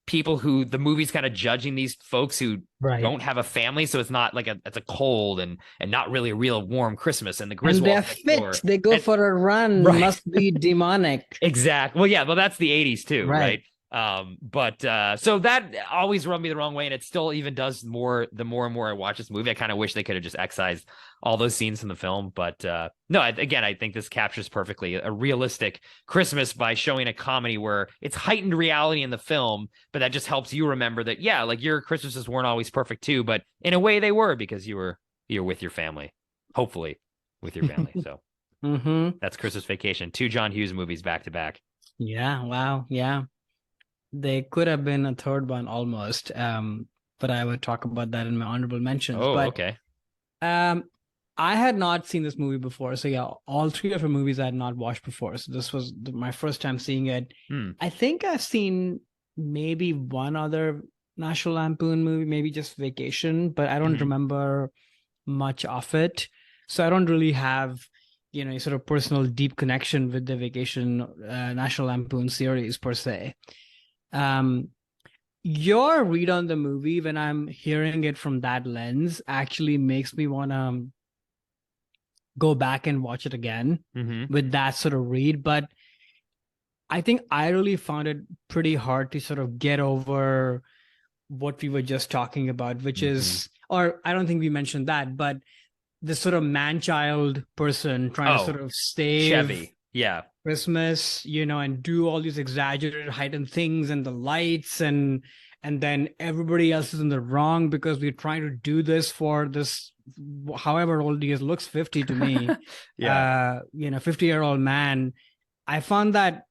people who the movie's kind of judging these folks who don't have a family. So it's not like it's a cold and not really a real warm Christmas. And the Griswolds, and they're fit. They go for a run. Right. Must be demonic. Exactly. Well, yeah, well, that's the 80s too. Right. So that always rubbed me the wrong way, and it still even does more the more and more I watch this movie. I kind of wish they could have just excised all those scenes from the film, but no, again, I think this captures perfectly a realistic Christmas by showing a comedy where it's heightened reality in the film, but that just helps you remember that, yeah, like, your Christmases weren't always perfect too, but in a way they were, because you're with your family, hopefully with your family. So that's Christmas Vacation, 2 John Hughes movies back to back. Yeah. Wow. Yeah. They could have been a third one almost, but I would talk about that in my honorable mentions. Oh, but, okay. I had not seen this movie before, so yeah, all 3 of her movies I had not watched before. So this was my first time seeing it. I think I've seen maybe one other National Lampoon movie, maybe just Vacation, but I don't remember much of it. So I don't really have, a sort of personal deep connection with the Vacation National Lampoon series per se. Your read on the movie, when I'm hearing it from that lens, actually makes me want to go back and watch it again with that sort of read. But I think I really found it pretty hard to sort of get over what we were just talking about, which Hmm. is, or I don't think we mentioned that, but this sort of man-child person trying to sort Oh, of save Chevy. Yeah. Christmas, and do all these exaggerated heightened things and the lights, and then everybody else is in the wrong because we're trying to do this for this, however old he is, looks 50 to me, Yeah. 50-year-old man. I found that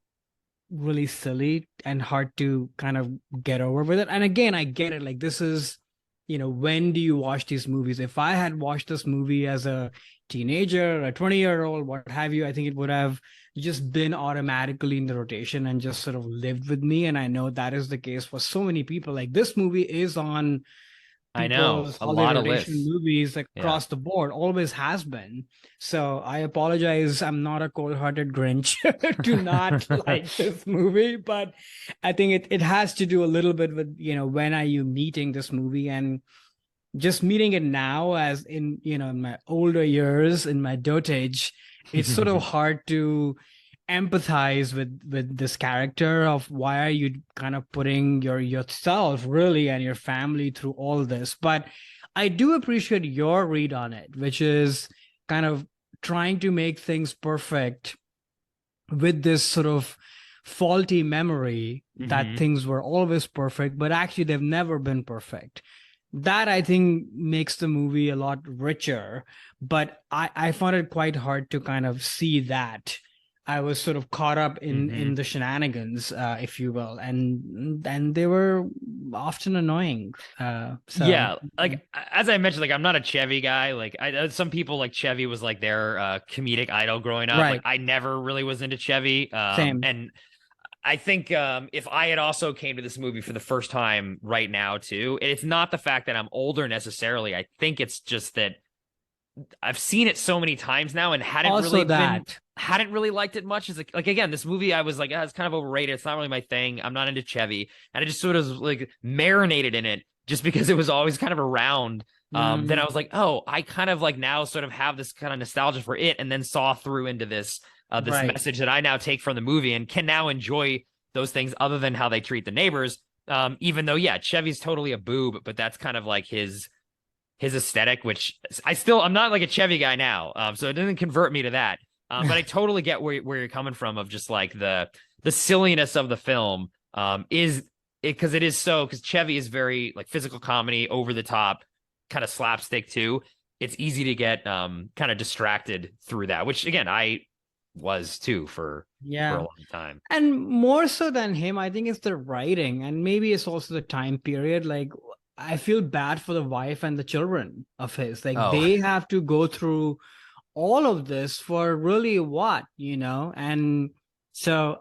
really silly and hard to kind of get over with it. And again, I get it. Like, this is, when do you watch these movies? If I had watched this movie as a teenager, a 20-year-old, what have you, I think it would have just been automatically in the rotation and just sort of lived with me. And I know that is the case for so many people. Like, this movie is on I know. people's A holiday lot of rotation lists. movies Yeah. across the board, always has been. So I apologize, I'm not a cold-hearted Grinch to not like this movie, but I think it has to do a little bit with, when are you meeting this movie, and just meeting it now as in, in my older years, in my dotage, it's sort of hard to empathize with this character of why are you kind of putting yourself really and your family through all this. But I do appreciate your read on it, which is kind of trying to make things perfect with this sort of faulty memory that Hmm. things were always perfect, but actually they've never been perfect. That I think makes the movie a lot richer, but I found it quite hard to kind of see that. I was sort of caught up in Hmm. in the shenanigans, if you will, and they were often annoying. So Yeah, like as I mentioned, like I'm not a Chevy guy. Like some people like Chevy was like their comedic idol growing up. Like right, I never really was into Chevy. same. And I think if I had also came to this movie for the first time right now too, it's not the fact that I'm older necessarily. I think it's just that I've seen it so many times now and Also that, hadn't really liked it much. As like again, this movie I was like, it's kind of overrated. It's not really my thing. I'm not into Chevy, and I just sort of like marinated in it just because it was always kind of around. Then I mm, was like, oh, I kind of like now sort of have this kind of nostalgia for it, and then saw through into this right. message that I now take from the movie and can now enjoy those things other than how they treat the neighbors. Even though, yeah, Chevy's totally a boob, but that's kind of like his aesthetic, which I'm not like a Chevy guy now, so it didn't convert me to that. But I totally get where you're coming from of just like the silliness of the film is it because it is so because Chevy is very like physical comedy, over the top, kind of slapstick too. It's easy to get kind of distracted through that, which again I was too for a Yeah. long time. And more so than him, I think it's the writing, and maybe it's also the time period. Like, I feel bad for the wife and the children of his. Like, Oh, they have to go through all of this for really what, And so,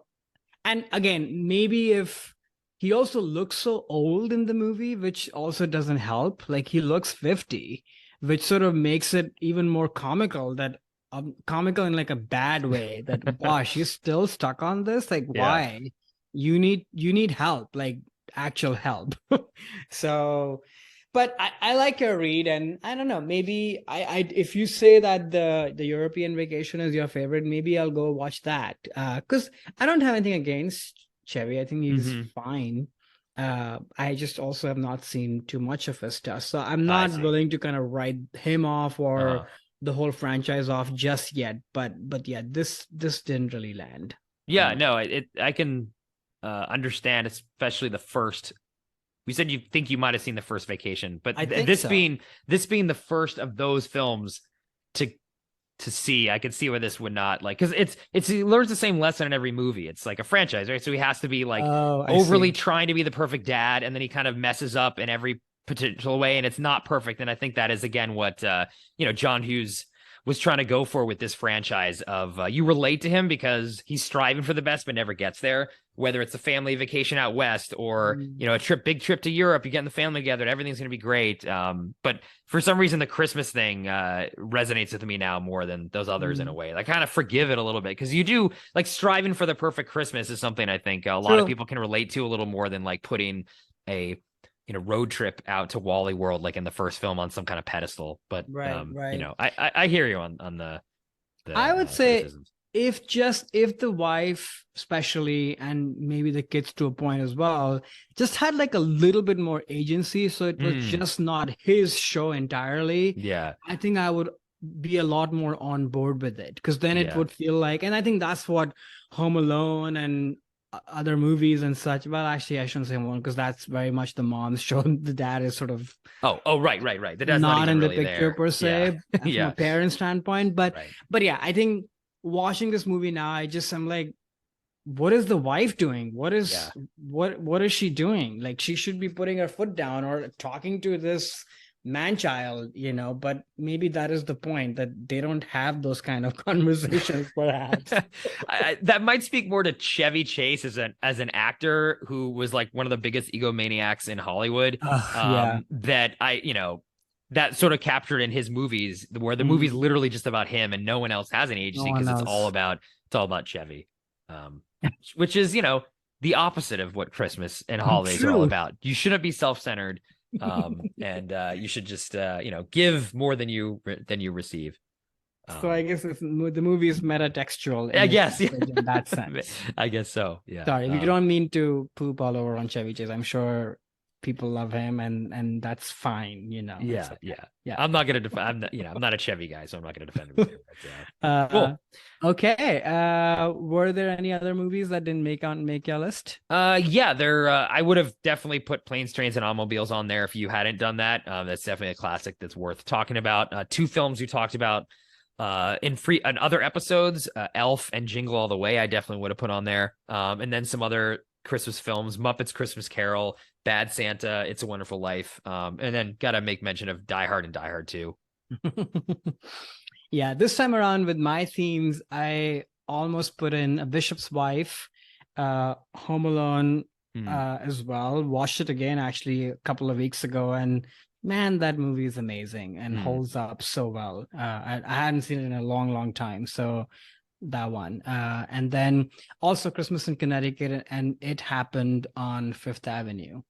and again, maybe if he also looks so old in the movie, which also doesn't help. Like, he looks 50, which sort of makes it even more comical, that comical in like a bad way, that wow, she's still stuck on this. Like, yeah. why? You need help, like actual help. So, but I like your read, and I don't know, maybe I if you say that the European Vacation is your favorite, maybe I'll go watch that. Because I don't have anything against Chevy. I think he's Hmm. fine. I just also have not seen too much of his stuff, so I'm I not see. willing to kind of write him off or Uh-huh. the whole franchise off just yet. But yeah, this didn't really land for Yeah, me. no, I can understand, especially the first. We said you think you might have seen the first Vacation, but I think so. this being the first of those films to see, I could see where this would not like because he learns the same lesson in every movie. It's like a franchise, right? So he has to be like Oh, I overly see. trying to be the perfect dad, and then he kind of messes up in every potential way, and it's not perfect. And I think that is again what John Hughes was trying to go for with this franchise of you relate to him because he's striving for the best but never gets there, whether it's a family vacation out west or Mm, a big trip to Europe, you get the family together and everything's going to be great. But for some reason the Christmas thing resonates with me now more than those others in a mm. way. I kind of forgive it a little bit because you do like striving for the perfect Christmas is something I think a lot of True. people can relate to a little more than like putting a road trip out to Wally World like in the first film on some kind of pedestal. But Right, right. I hear you on the I would say criticisms. if the wife especially, and maybe the kids to a point as well, just had like a little bit more agency, so it was just not his show entirely, Yeah. I think I would be a lot more on board with it, because then it would feel like, and I think that's what Home Alone and other movies and such, well, actually I shouldn't say one, because that's very much the mom's show. The dad is sort of right. The dad's not in the really picture there. per se, from Yeah. a parent standpoint, but yeah, I think watching this movie now, I'm like, what is the wife doing? What is she doing? Like, she should be putting her foot down or talking to this man child, but maybe that is the point, that they don't have those kind of conversations, perhaps. That might speak more to Chevy Chase as an actor who was like one of the biggest egomaniacs in Hollywood. That sort of captured in his movies, where the movie's literally just about him and no one else has any agency, because it's all about Chevy, which is the opposite of what Christmas and holidays are all about. You shouldn't be self-centered, and you should just give more than you receive. So I guess the movie is metatextual. I guess, in that sense. I guess so. Yeah. Sorry, we don't mean to poop all over on Chevy Chase. I'm sure people love him, and that's fine. Yeah. I'm not gonna defend. I'm not a Chevy guy, so I'm not gonna defend him. Cool. Okay. Were there any other movies that didn't make your list? There. I would have definitely put Planes, Trains, and Automobiles on there if you hadn't done that. That's definitely a classic that's worth talking about. Two films we talked about in other episodes, Elf and Jingle All the Way, I definitely would have put on there. And then some other Christmas films, Muppets Christmas Carol, Bad Santa, It's a Wonderful Life, and then gotta make mention of Die Hard and Die Hard 2. Yeah, this time around with my themes, I almost put in A Bishop's Wife, Home Alone as well. Watched it again actually a couple of weeks ago, and man, that movie is amazing and holds up so well. I hadn't seen it in a long time, so that one. And then also Christmas in Connecticut, and It Happened on Fifth Avenue.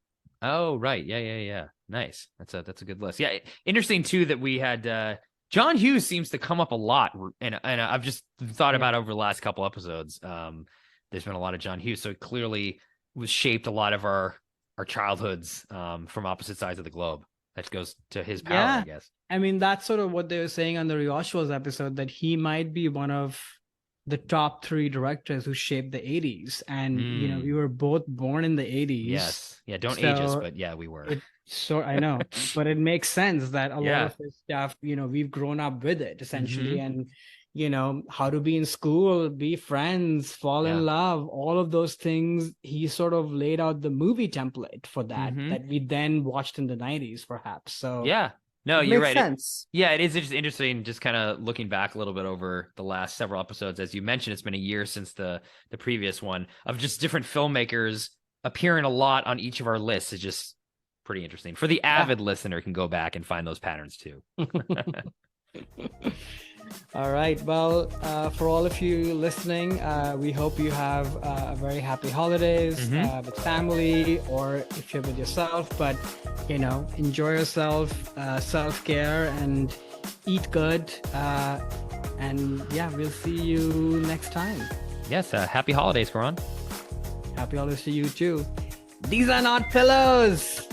Oh, right. Yeah. Nice. That's a good list. Yeah. Interesting too that we had John Hughes seems to come up a lot, and I've just thought about over the last couple episodes. There's been a lot of John Hughes, so it clearly was shaped a lot of our childhoods from opposite sides of the globe. That goes to his power, I guess. I mean, that's sort of what they were saying on the Rewatchables episode, that he might be one of the top 3 directors who shaped the 80s. And, we were both born in the 80s. Yes. Yeah, don't age us, but yeah, we were. I know, but it makes sense that a lot of this stuff, we've grown up with it, essentially. And, how to be in school, be friends, fall in love, all of those things. He sort of laid out the movie template for that we then watched in the 90s, perhaps. So yeah. No, you're right. Sense. It is just interesting, just kind of looking back a little bit over the last several episodes. As you mentioned, it's been a year since the previous one, of just different filmmakers appearing a lot on each of our lists. Is just pretty interesting. For the avid listener, can go back and find those patterns too. All right. Well, for all of you listening, we hope you have a very happy holidays with family, or if you're with yourself. But, enjoy yourself, self-care, and eat good. And we'll see you next time. Yes. Happy holidays, Karan. Happy holidays to you too. These are not pillows.